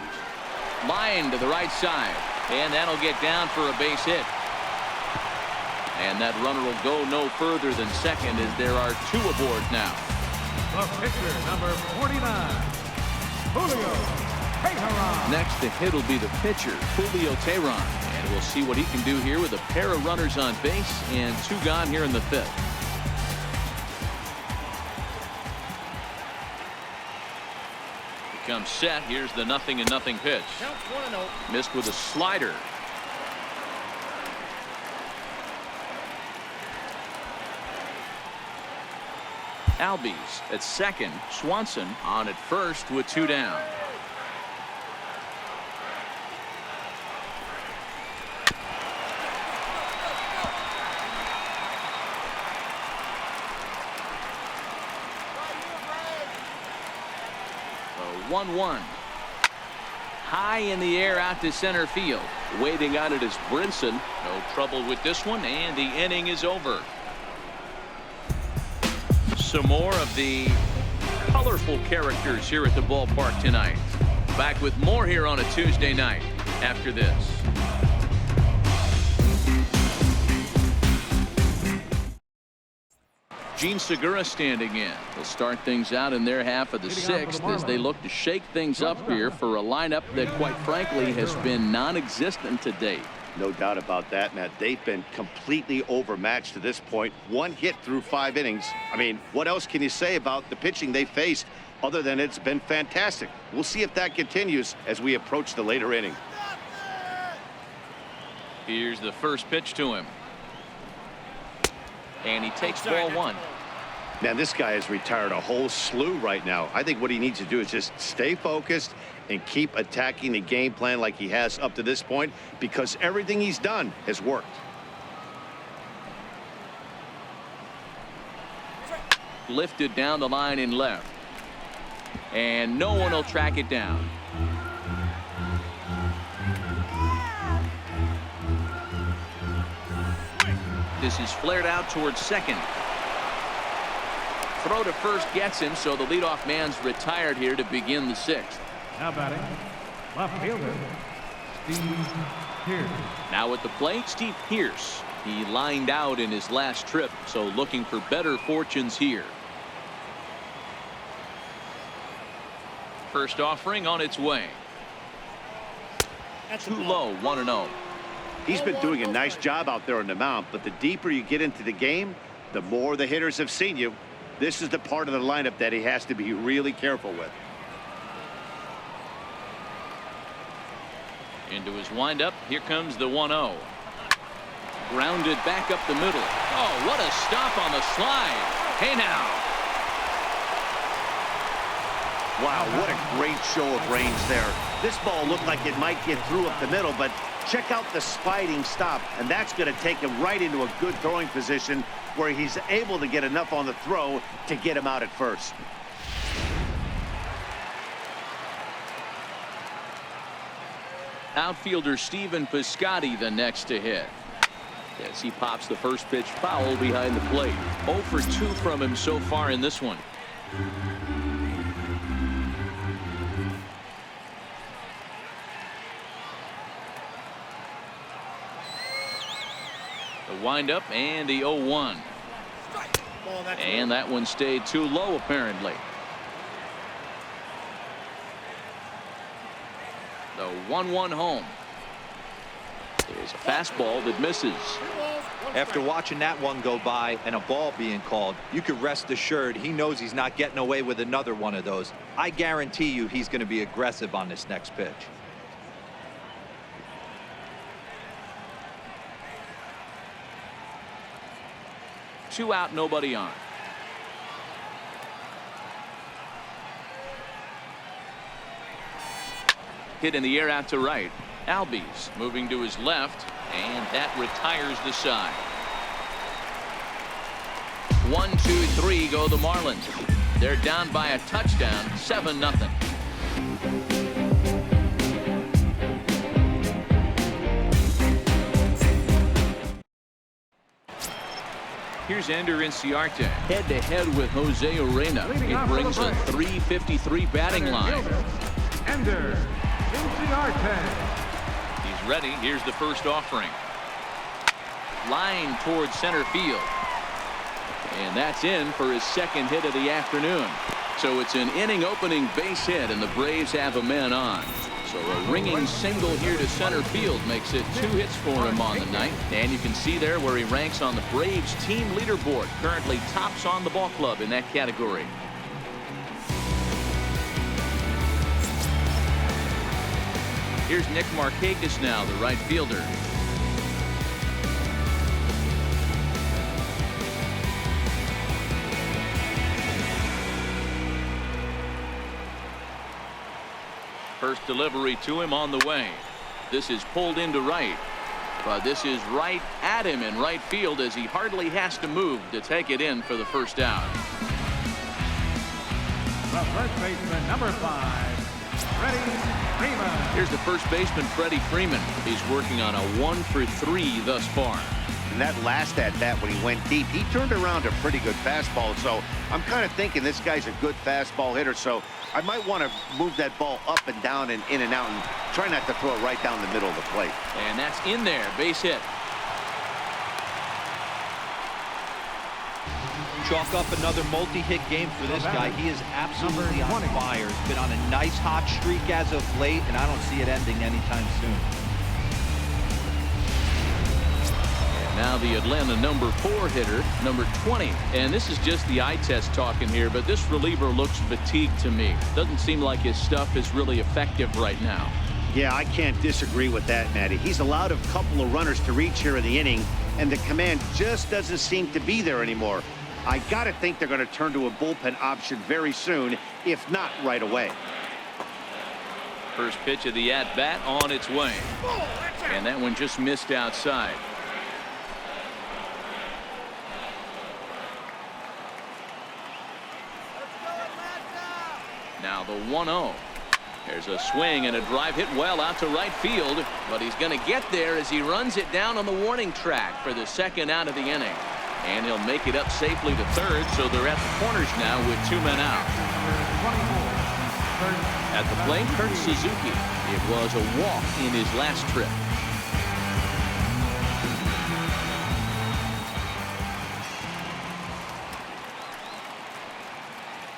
Line to the right side. And that'll get down for a base hit. And that runner will go no further than second as there are 2 aboard now. The pitcher, number 49, Julio Teheran. Next to hit will be the pitcher, Julio Teheran. And we'll see what he can do here with a pair of runners on base and 2 gone here in the 5th. Comes set. Here's the 0-0 pitch. Count 1-0. Missed with a slider. Albies at second. Swanson on at first with 2 down. So 1-1. High in the air out to center field. Waiting on it is Brinson. No trouble with this one, and the inning is over. Some more of the colorful characters here at the ballpark tonight. Back with more here on a Tuesday night after this. Gene Segura standing in. They'll start things out in their half of the 6th as they look to shake things up here for a lineup that, quite frankly, has been non-existent to date. No doubt about that, Matt. They've been completely overmatched to this point. 1 hit through 5 innings. I mean, what else can you say about the pitching they faced other than it's been fantastic? We'll see if that continues as we approach the later inning. Here's the first pitch to him. And he takes ball 1. Man, this guy has retired a whole slew right now. I think what he needs to do is just stay focused and keep attacking the game plan like he has up to this point, because everything he's done has worked. Lifted down the line in left. And no one will track it down. This is flared out towards second. Throw to first gets him, so the leadoff man's retired here to begin the 6th. Now batting, left fielder, Steve Pierce. Now at the plate, Steve Pierce. He lined out in his last trip, so looking for better fortunes here. First offering on its way. Too low, 1-0. He's been doing a nice job out there on the mound, but the deeper you get into the game, the more the hitters have seen you. This is the part of the lineup that he has to be really careful with. Into his windup. Here comes the 1-0. Grounded back up the middle. Oh, what a stop on the slide. Hey now. Wow, what a great show of range there. This ball looked like it might get through up the middle, but check out the sliding stop, and that's going to take him right into a good throwing position where he's able to get enough on the throw to get him out at first. Outfielder Stephen Piscotty the next to hit. As he pops the first pitch foul behind the plate. 0 for 2 from him so far in this one. The windup and the 0-1. And that one stayed too low apparently. The 1-1 home. There's a fastball that misses. After watching that one go by and a ball being called, you could rest assured he knows he's not getting away with another one of those. I guarantee you he's going to be aggressive on this next pitch. Two out, nobody on. Hit in the air out to right. Albies moving to his left, and that retires the side. 1, 2, 3 go the Marlins. They're down by a touchdown, 7-0. Here's Ender Inciarte head-to-head with Jose Urena. It brings a .353 batting line. Ender Inciarte. He's ready. Here's the first offering. Line towards center field. And that's in for his second hit of the afternoon. So it's an inning-opening base hit, and the Braves have a man on. So a ringing single here to center field makes it 2 hits for him on the night. And you can see there where he ranks on the Braves team leaderboard. Currently tops on the ball club in that category. Here's Nick Markakis now, the right fielder. First delivery to him on the way. This is pulled into right. But this is right at him in right field as he hardly has to move to take it in for the first out. The first baseman, number 5, Freddie Freeman. Here's the first baseman, Freddie Freeman. He's working on a 1-for-3 thus far. And that last at-bat when he went deep, he turned around a pretty good fastball. So I'm kind of thinking this guy's a good fastball hitter. So I might want to move that ball up and down and in and out and try not to throw it right down the middle of the plate. And that's in there. Base hit. Chalk up another multi-hit game for this guy. He is absolutely on fire. He's been on a nice hot streak as of late, and I don't see it ending anytime soon. Now the Atlanta number 4 hitter, number 20. And this is just the eye test talking here, but this reliever looks fatigued to me. Doesn't seem like his stuff is really effective right now. Yeah, I can't disagree with that, Matty. He's allowed a couple of runners to reach here in the inning, and the command just doesn't seem to be there anymore. I got to think they're going to turn to a bullpen option very soon, if not right away. First pitch of the at-bat on its way. And that one just missed outside. Now the 1-0. There's a swing and a drive hit well out to right field, but he's going to get there as he runs it down on the warning track for the second out of the inning. And he'll make it up safely to third, so they're at the corners now with 2 men out. At the plate, Kurt Suzuki. It was a walk in his last trip.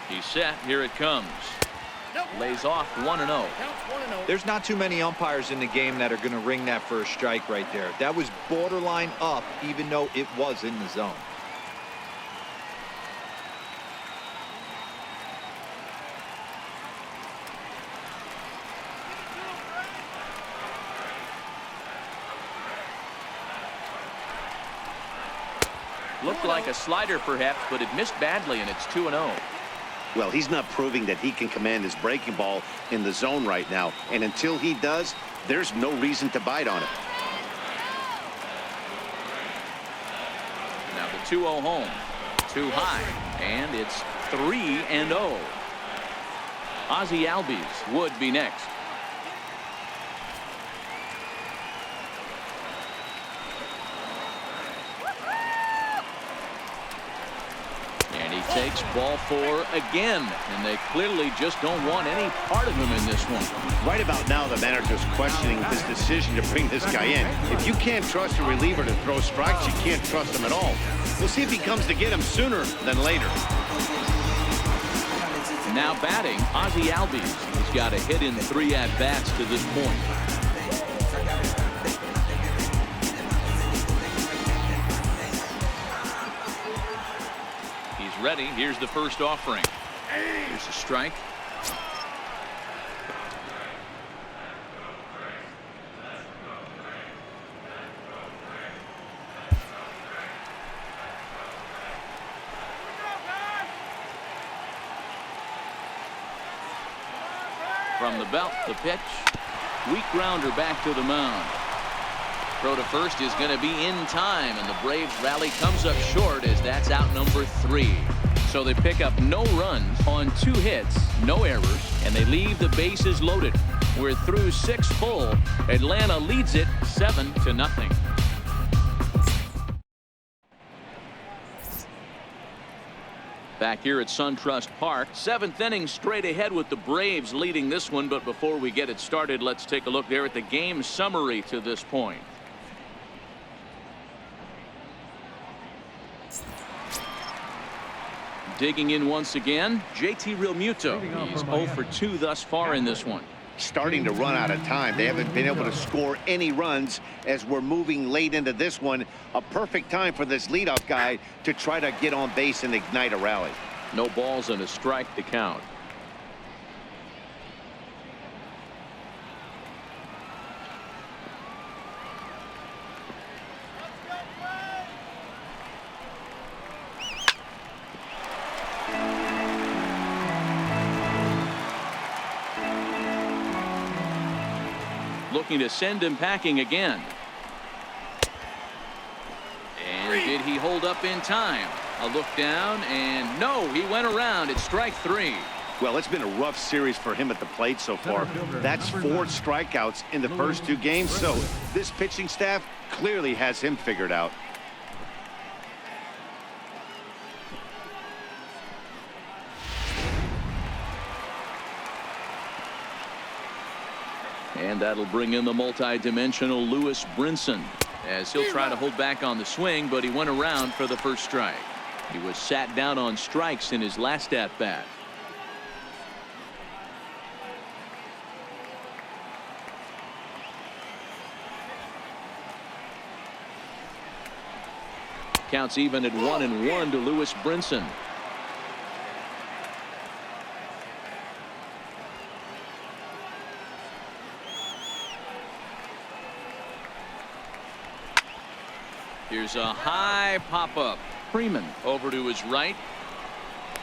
He's set. Here it comes. Lays off 1-0. There's not too many umpires in the game that are going to ring that first strike right there. That was borderline up, even though it was in the zone. Looked like a slider perhaps, but it missed badly, and it's 2-0. Well, he's not proving that he can command his breaking ball in the zone right now. And until he does, there's no reason to bite on it. Now the 2-0 home. Too high. And it's 3-0. Ozzie Albies would be next. Takes ball 4 again, and they clearly just don't want any part of him in this one. Right about now, the manager's questioning his decision to bring this guy in. If you can't trust a reliever to throw strikes, you can't trust him at all. We'll see if he comes to get him sooner than later. Now batting, Ozzie Albies. He's got a hit in 3 at-bats to this point. Ready. Here's the first offering. Here's a strike. From the belt, the pitch. Weak grounder back to the mound. Throw to first is going to be in time, and the Braves rally comes up short as that's out number 3. So they pick up no runs on 2 hits, no errors, and they leave the bases loaded. We're through 6 full. Atlanta leads it 7-0. Back here at SunTrust Park, 7th inning straight ahead with the Braves leading this one. But before we get it started, let's take a look there at the game summary to this point. Digging in once again, JT Realmuto. He's 0 for 2 thus far in this one. Starting to run out of time. They haven't been able to score any runs as we're moving late into this one. A perfect time for this leadoff guy to try to get on base and ignite a rally. No balls and a strike to count. looking to send him packing again. And did he hold up in time? A look down, and no, he went around. It's strike 3. Well, it's been a rough series for him at the plate so far. That's 4 strikeouts in the first 2 games, so this pitching staff clearly has him figured out. And that'll bring in the multi-dimensional Lewis Brinson, as he'll try to hold back on the swing, but he went around for the first strike. He was sat down on strikes in his last at-bat. Counts even at 1-1 to Lewis Brinson. Here's a high pop-up. Freeman over to his right.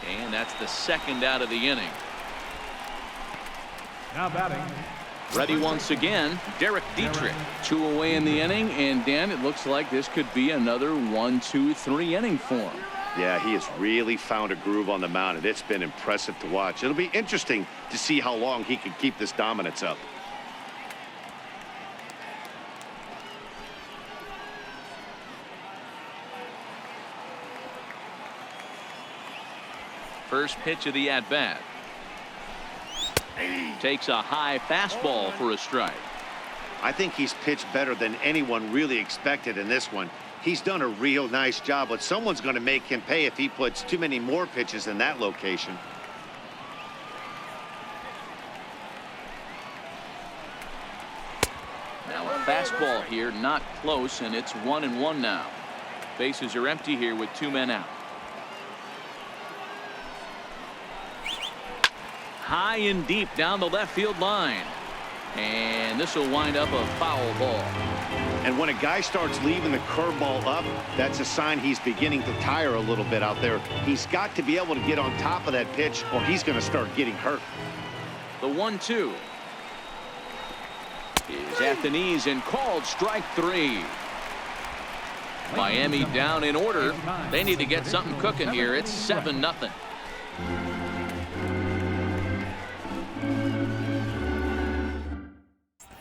And that's the second out of the inning. Now batting. Ready once again, Derek Dietrich. 2 away in the inning, and Dan, it looks like this could be another 1-2-3 inning for him. Yeah, he has really found a groove on the mound, and it's been impressive to watch. It'll be interesting to see how long he can keep this dominance up. First pitch of the at-bat. Takes a high fastball for a strike. I think he's pitched better than anyone really expected in this one. He's done a real nice job, but someone's going to make him pay if he puts too many more pitches in that location. Now a fastball here, not close, and it's 1-1 now. Bases are empty here with 2 men out. High and deep down the left field line. And this will wind up a foul ball. And when a guy starts leaving the curveball up, that's a sign he's beginning to tire a little bit out there. He's got to be able to get on top of that pitch, or he's going to start getting hurt. The 1-2 is at the knees and called strike 3. Miami down in order. They need to get something cooking here. It's 7-0.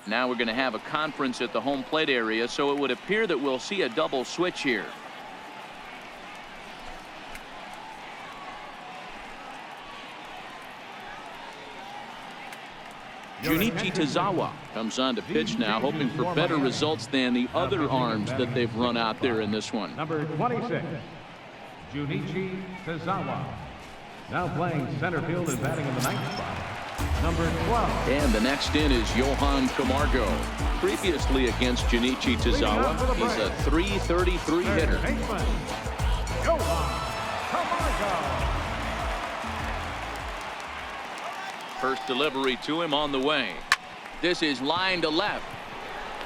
Now we're going to have a conference at the home plate area, so it would appear that we'll see a double switch here. Junichi Tazawa comes on to pitch now, hoping for better results than the other arms that they've run out there in this one. Number 26, Junichi Tazawa. Now playing center field and batting in the 9th spot. Number 12. And the next in is Johan Camargo. Previously against Junichi Tazawa, he's a .333 hitter. Johan Camargo. First delivery to him on the way. This is line to left.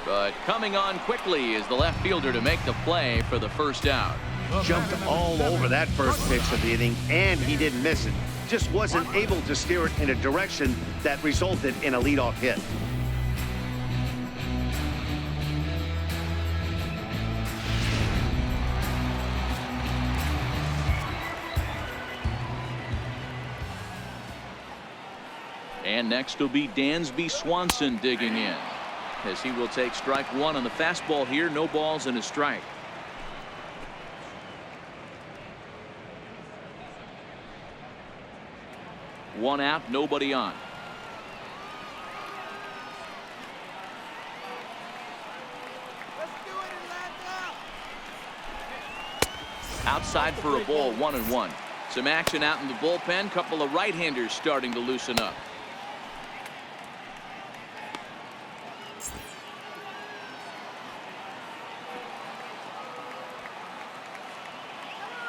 But coming on quickly is the left fielder to make the play for the first out. Jumped all over that first pitch of the inning, and he didn't miss it. Just wasn't able to steer it in a direction that resulted in a leadoff hit. And next will be Dansby Swanson digging in, as he will take strike 1 on the fastball here. No balls and a strike. One out, nobody on. Let's do it Atlanta. Outside for a ball, 1-1. Some action out in the bullpen. Couple of right-handers starting to loosen up.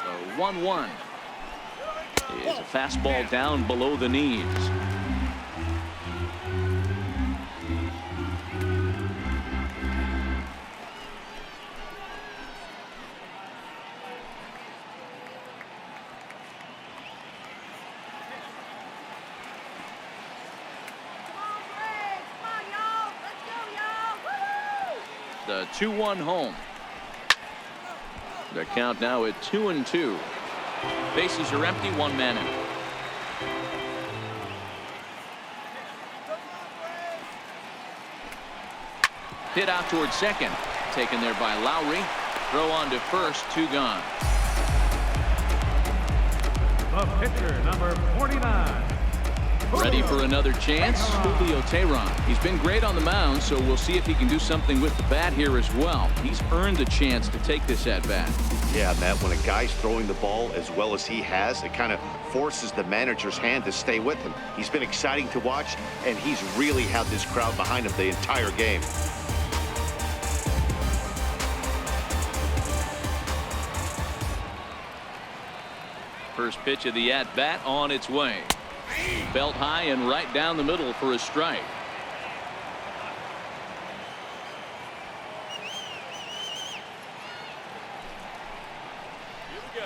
So 1-1. Is a fastball down below the knees. The 2-1 home. The count now at 2-2. Bases are empty, one man in. Hit out towards second. Taken there by Lowry. Throw on to first, 2 gone. The pitcher, number 49. Ready for another chance, Julio Teheran. He's been great on the mound, so we'll see if he can do something with the bat here as well. He's earned the chance to take this at bat. Yeah, Matt, when a guy's throwing the ball as well as he has, it kind of forces the manager's hand to stay with him. He's been exciting to watch, and he's really had this crowd behind him the entire game. First pitch of the at-bat on its way. Belt high and right down the middle for a strike. Here we go.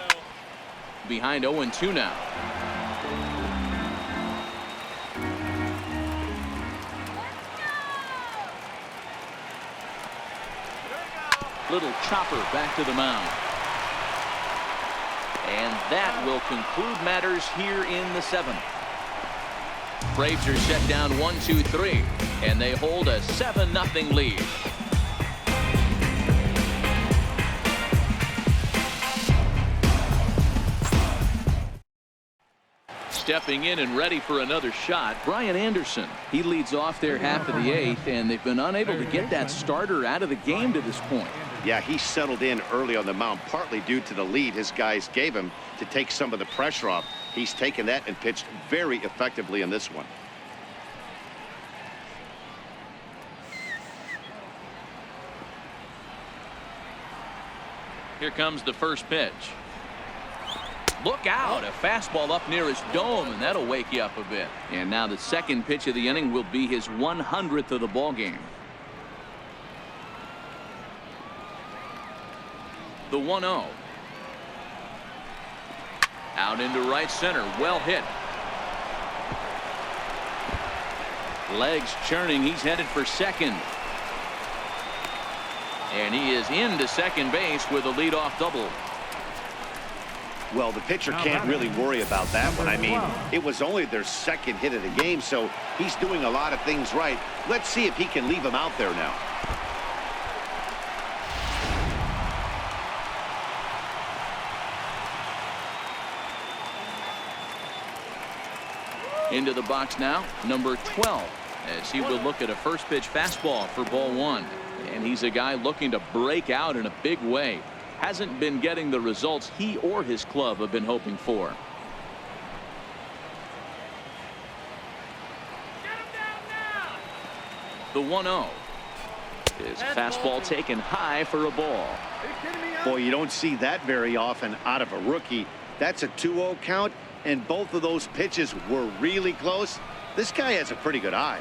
Behind 0-2 now. Little chopper back to the mound. And that will conclude matters here in the 7th. Braves are set down 1-2-3, and they hold a 7-0 lead. Stepping in and ready for another shot, Brian Anderson. He leads off their half of the 8th, and they've been unable to get that starter out of the game to this point. Yeah, he settled in early on the mound, partly due to the lead his guys gave him to take some of the pressure off. He's taken that and pitched very effectively in this one. Here comes the first pitch. Look out, a fastball up near his dome, and that'll wake you up a bit. And now the second pitch of the inning will be his 100th of the ball game. The 1-0. Out into right center. Well hit. Legs churning. He's headed for second. And he is into second base with a leadoff double. Well, the pitcher can't really worry about that one. I mean, it was only their second hit of the game, so he's doing a lot of things right. Let's see if he can leave him out there now. Into the box now, number 12, as he will look at a first pitch fastball for ball 1. And he's a guy looking to break out in a big way. Hasn't been getting the results he or his club have been hoping for. The 1-0. His fastball taken high for a ball. Boy, you don't see that very often out of a rookie. That's a 2-0 count, and both of those pitches were really close. This guy has a pretty good eye.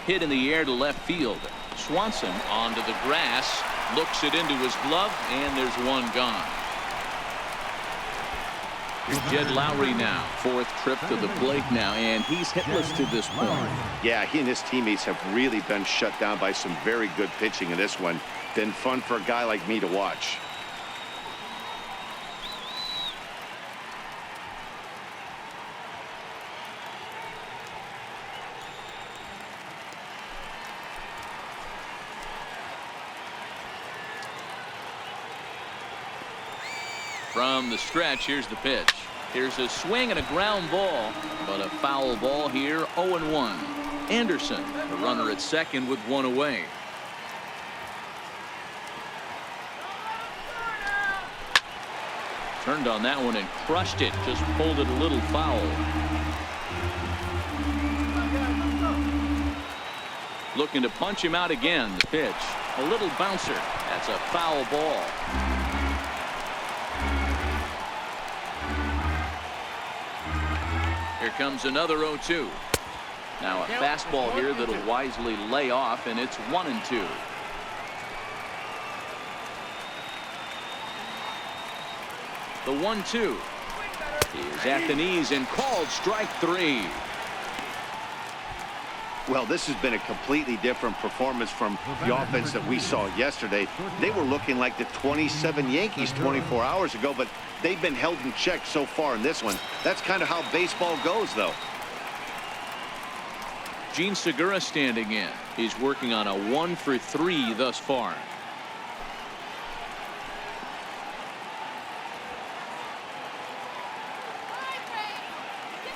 Hit in the air to left field. Swanson onto the grass, looks it into his glove, and there's one gone. Here's Jed Lowry now, 4th trip to the plate now, and he's hitless to this point. Yeah, he and his teammates have really been shut down by some very good pitching in this one. Been fun for a guy like me to watch. From the stretch, here's the pitch. Here's a swing and a ground ball, but a foul ball here, 0-1. Anderson, the runner at second with one away. Turned on that one and crushed it, just pulled it a little foul. Looking to punch him out again. The pitch, a little bouncer. That's a foul ball. Here comes another 0-2. Now a fastball here that'll wisely lay off, and it's 1-2. The 1-2 is at the knees and called strike 3. Well, this has been a completely different performance from the offense that we saw yesterday. They were looking like the 27 Yankees 24 hours ago, but they've been held in check so far in this one. That's kind of how baseball goes, though. Gene Segura standing in. He's working on a 1-for-3 thus far.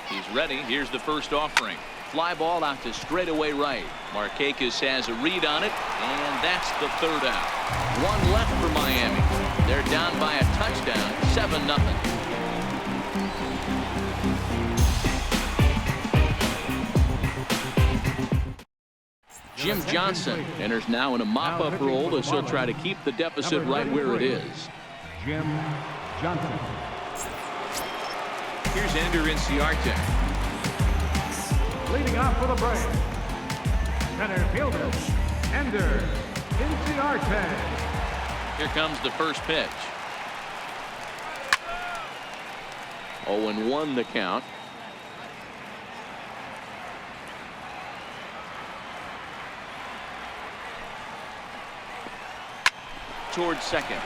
He's ready. Here's the first offering. Fly ball out to straightaway right. Markakis has a read on it, and that's the third out. One left for Miami. They're down by a touchdown, 7-0. Jim Johnson enters now in a mop-up role as he'll try to keep the deficit right where it is. Jim Johnson. Here's Ender Inciarte. Leading off for the Braves, center fielder, Ender Inciarte. Here comes the first pitch. 0-1 the count. Towards second.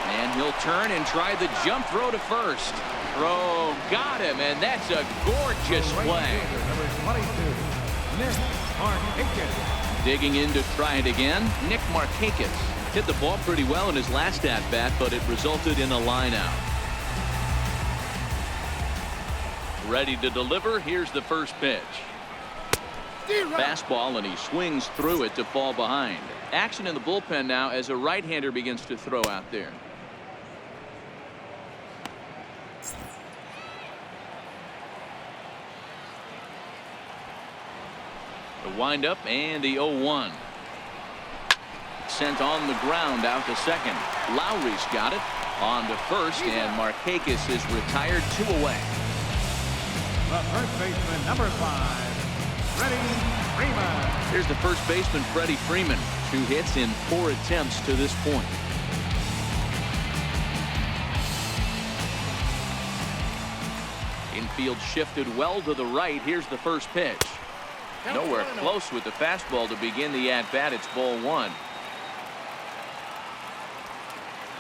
And he'll turn and try the jump throw to first. Throw got him, and that's a gorgeous play. Number 22, Nick Markakis. Digging in to try it again, Nick Markakis hit the ball pretty well in his last at-bat, but it resulted in a line out. Ready to deliver. Here's the first pitch. Fastball, and he swings through it to fall behind. Action in the bullpen now as a right-hander begins to throw out there. The windup and the 0-1. Sent on the ground out to second. Lowry's got it on to first, and Markakis is retired, 2 away. The first baseman, number 5, Freddie Freeman. Here's the first baseman, Freddie Freeman. 2 hits in 4 attempts to this point. Infield shifted well to the right. Here's the first pitch. Nowhere close with the fastball to begin the at-bat. It's ball 1.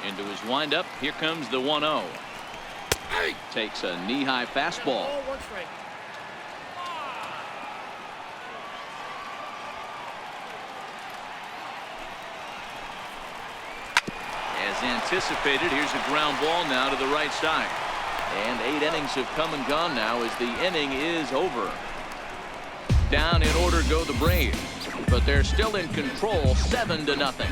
Into his windup. Here comes the 1-0. Takes a knee-high fastball. As anticipated, here's a ground ball now to the right side. And 8 innings have come and gone now as the inning is over. Down in order go the Braves, but they're still in control, 7-0.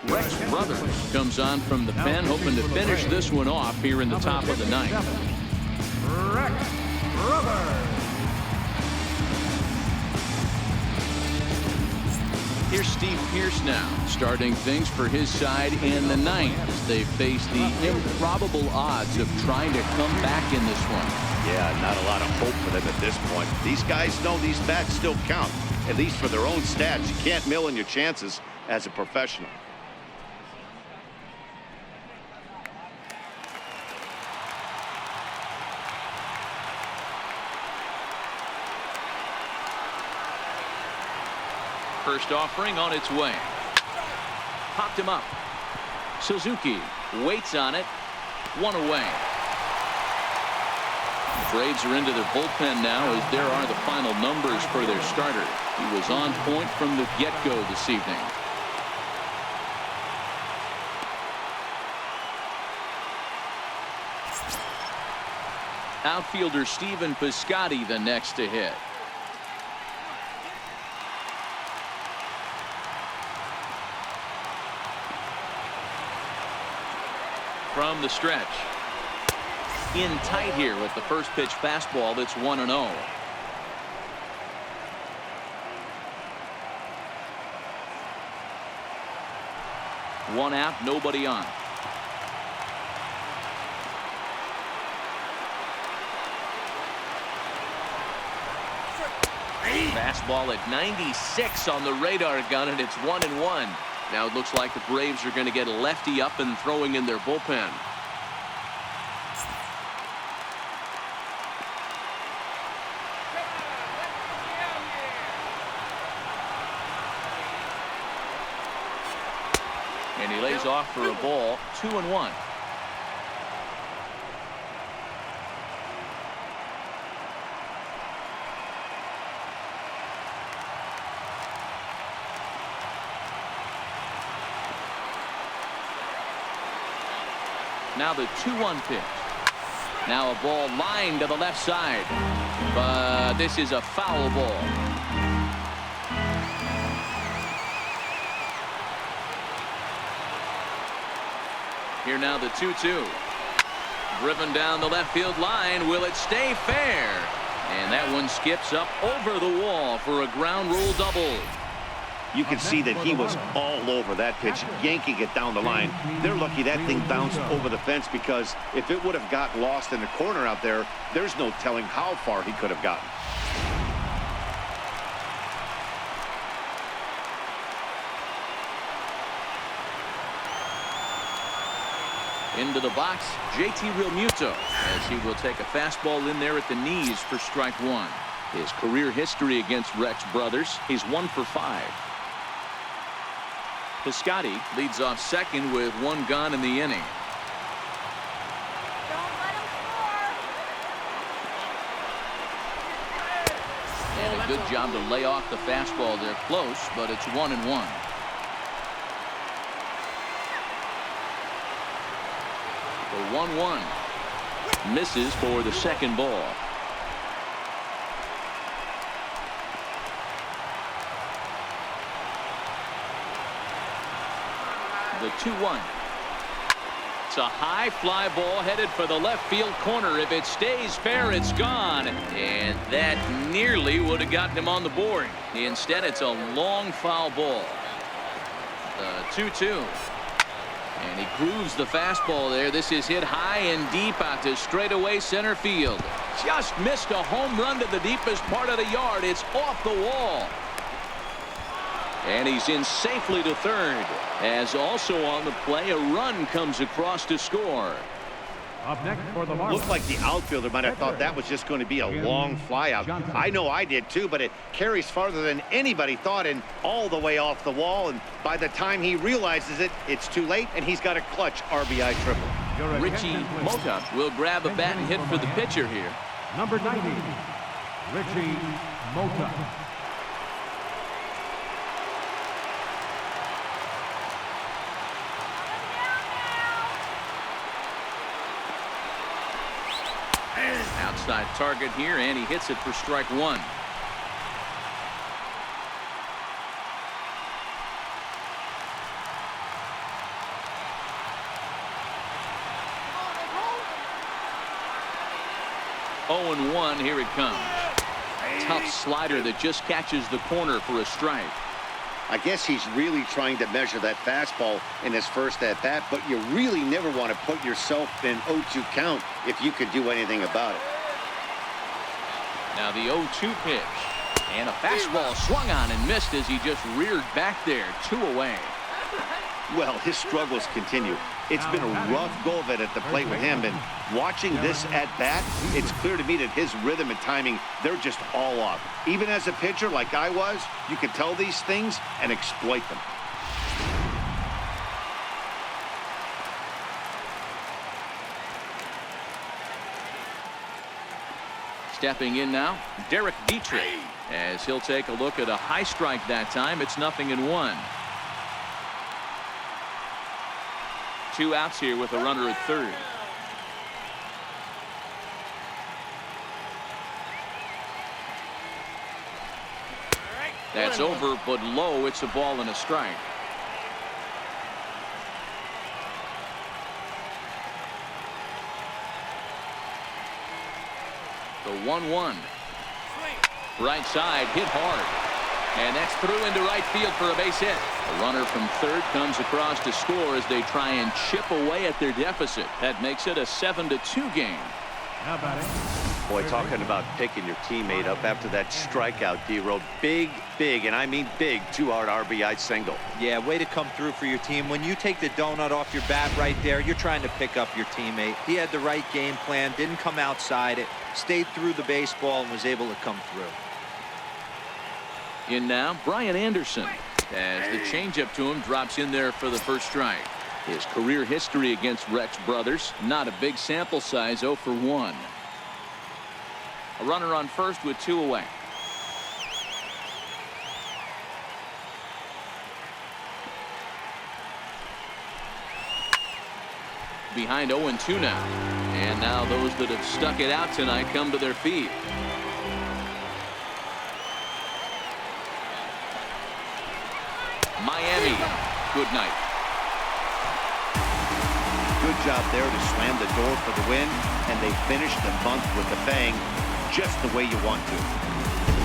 Rex Brothers comes on from the pen, hoping to finish this one off here in the top of the ninth. Rex Brothers. Here's Steve Pearce now, starting things for his side in the ninth as they face the improbable odds of trying to come back in this one. Yeah, not a lot of hope for them at this point. These guys know these bats still count, at least for their own stats. You can't mill in your chances as a professional. First offering on its way. Popped him up. Suzuki waits on it. 1 away. The Braves are into their bullpen now as there are the final numbers for their starter. He was on point from the get-go this evening. Outfielder Stephen Piscotty the next to hit. From the stretch. In tight here with the first pitch fastball. That's 1-0. One out, nobody on. Fastball at 96 on the radar gun, and it's 1-1. Now it looks like the Braves are going to get a lefty up and throwing in their bullpen. And he lays off for a ball, 2-1. Now the 2-1 pitch. Now a ball lined to the left side. But this is a foul ball. Here now the 2-2. Driven down the left field line. Will it stay fair? And that one skips up over the wall for a ground rule double. You can see that he was all over that pitch, yanking it down the line. They're lucky that thing bounced over the fence, because if it would have got lost in the corner out there, there's no telling how far he could have gotten. Into the box, JT Realmuto, as he will take a fastball in there at the knees for strike one. His career history against Rex Brothers, he's 1 for 5. Piscotty leads off second with 1 gone in the inning. Don't let him score. And a good job to lay off the fastball there close, but it's 1-1. The 1-1 misses for the second ball. The 2-1. It's a high fly ball headed for the left field corner. If it stays fair, it's gone. And that nearly would have gotten him on the board. Instead, it's a long foul ball. The 2-2. And he grooves the fastball there. This is hit high and deep out to straightaway center field. Just missed a home run to the deepest part of the yard. It's off the wall. And he's in safely to third, as also on the play a run comes across to score. Up next for the Marlins. Looked like the outfielder might have thought that was just going to be a long fly out. I know I did too, but it carries farther than anybody thought, and all the way off the wall. And by the time he realizes it, it's too late, and he's got a clutch RBI triple. Richie Mota will grab a bat and hit for the pitcher here. Number 90, Richie Mota. Outside target here, and he hits it for strike one. Oh, and 1, here it comes. Tough slider that just catches the corner for a strike. I guess he's really trying to measure that fastball in his first at bat, but you really never want to put yourself in 0-2 count if you could do anything about it. Now the 0-2 pitch, and a fastball swung on and missed as he just reared back there, 2 away. Well, his struggles continue. It's been a rough go of it at the plate with him, and watching this at bat, it's clear to me that his rhythm and timing, they're just all off. Even as a pitcher like I was, you can tell these things and exploit them. Stepping in now, Derek Dietrich, as he'll take a look at a high strike that time. It's 0-1. 2 outs here with a runner at third. That's over, but low. It's a ball and a strike. The 1-1. Right side, hit hard. And that's through into right field for a base hit. A runner from third comes across to score as they try and chip away at their deficit. That makes it a 7-2 game. Now batting. Boy, talking about picking your teammate up after that strikeout, D-Road. Big, and I mean big, 2-out RBI single. Yeah, way to come through for your team. When you take the donut off your bat right there, you're trying to pick up your teammate. He had the right game plan, didn't come outside it, stayed through the baseball, and was able to come through. In now, Brian Anderson. As the changeup to him drops in there for the first strike. His career history against Rex brothers, not a big sample size, 0 for 1. A runner on first with 2 away. Behind 0-2 now. And now those that have stuck it out tonight come to their feet. Miami, good night. Good job there to slam the door for the win, and they finished the month with a bang, just the way you want to.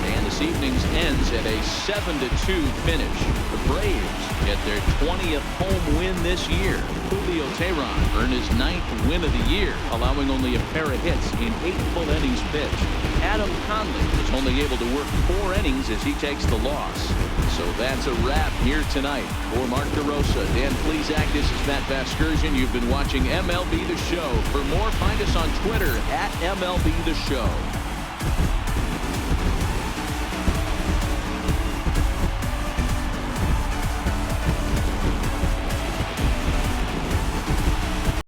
And this evening's ends at a 7-2 finish. The Braves get their 20th home win this year. Julio Teheran earned his 9th win of the year, allowing only a pair of hits in 8 full innings pitched. Adam Conley was only able to work 4 innings as he takes the loss. So that's a wrap here tonight. For Mark DeRosa, Dan Plesac, this is Matt Vasgersian. You've been watching MLB The Show. For more, find us on Twitter at MLB The Show.